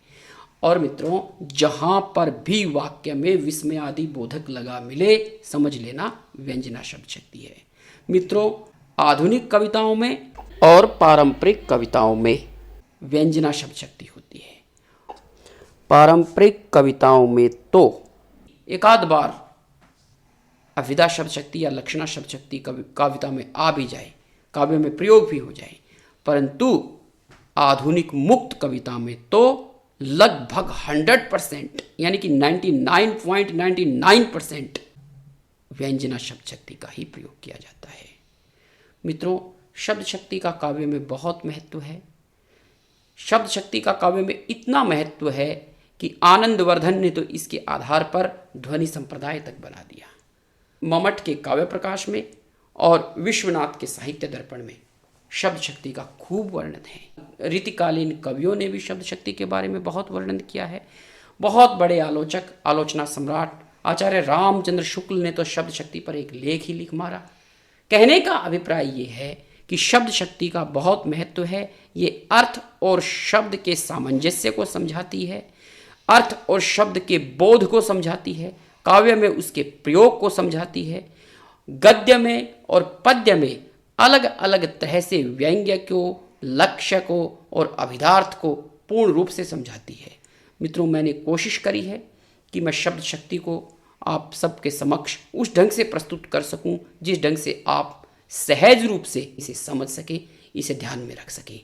और मित्रों, जहां पर भी वाक्य में विस्मय आदि बोधक लगा मिले, समझ लेना व्यंजना शब्द शक्ति है। मित्रों, आधुनिक कविताओं में और पारंपरिक कविताओं में व्यंजना शब्द शक्ति होती है। पारंपरिक कविताओं में तो एक आध बार अभिधा शब्द शक्ति या लक्षणा शब्द शक्ति कविता में आ भी जाए, काव्य में प्रयोग भी हो जाए, परंतु आधुनिक मुक्त कविता में तो लगभग 100% यानी कि 99.99% व्यंजना शब्द शक्ति का ही प्रयोग किया जाता है। मित्रों, शब्द शक्ति का काव्य में बहुत महत्व है। शब्द शक्ति का काव्य में इतना महत्व है कि आनंदवर्धन ने तो इसके आधार पर ध्वनि संप्रदाय तक बना दिया। मम्मट के काव्य प्रकाश में और विश्वनाथ के साहित्य दर्पण में शब्द शक्ति का खूब वर्णन है। रीतिकालीन कवियों ने भी शब्द शक्ति के बारे में बहुत वर्णन किया है। बहुत बड़े आलोचक, आलोचना सम्राट आचार्य रामचंद्र शुक्ल ने तो शब्द शक्ति पर एक लेख ही लिख मारा। कहने का अभिप्राय ये है कि शब्द शक्ति का बहुत महत्व है। ये अर्थ और शब्द के सामंजस्य को समझाती है, अर्थ और शब्द के बोध को समझाती है, काव्य में उसके प्रयोग को समझाती है, गद्य में और पद्य में अलग अलग तरह से व्यंग्य को, लक्ष्य को और अभिधार्थ को पूर्ण रूप से समझाती है। मित्रों, मैंने कोशिश करी है कि मैं शब्द शक्ति को आप सबके समक्ष उस ढंग से प्रस्तुत कर सकूं जिस ढंग से आप सहज रूप से इसे समझ सके, इसे ध्यान में रख सके।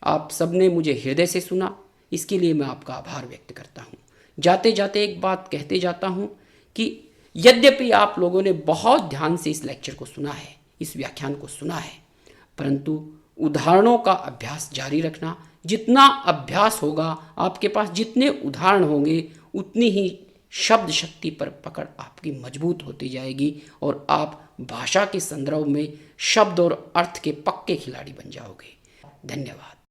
आप सबने मुझे हृदय से सुना, इसके लिए मैं आपका आभार व्यक्त करता हूँ। जाते जाते एक बात कहते जाता हूँ कि यद्यपि आप लोगों ने बहुत ध्यान से इस लेक्चर को सुना है, इस व्याख्यान को सुना है, परंतु उदाहरणों का अभ्यास जारी रखना। जितना अभ्यास होगा आपके पास, जितने उदाहरण होंगे, उतनी ही शब्द शक्ति पर पकड़ आपकी मजबूत होती जाएगी और आप भाषा के संदर्भ में शब्द और अर्थ के पक्के खिलाड़ी बन जाओगे। धन्यवाद।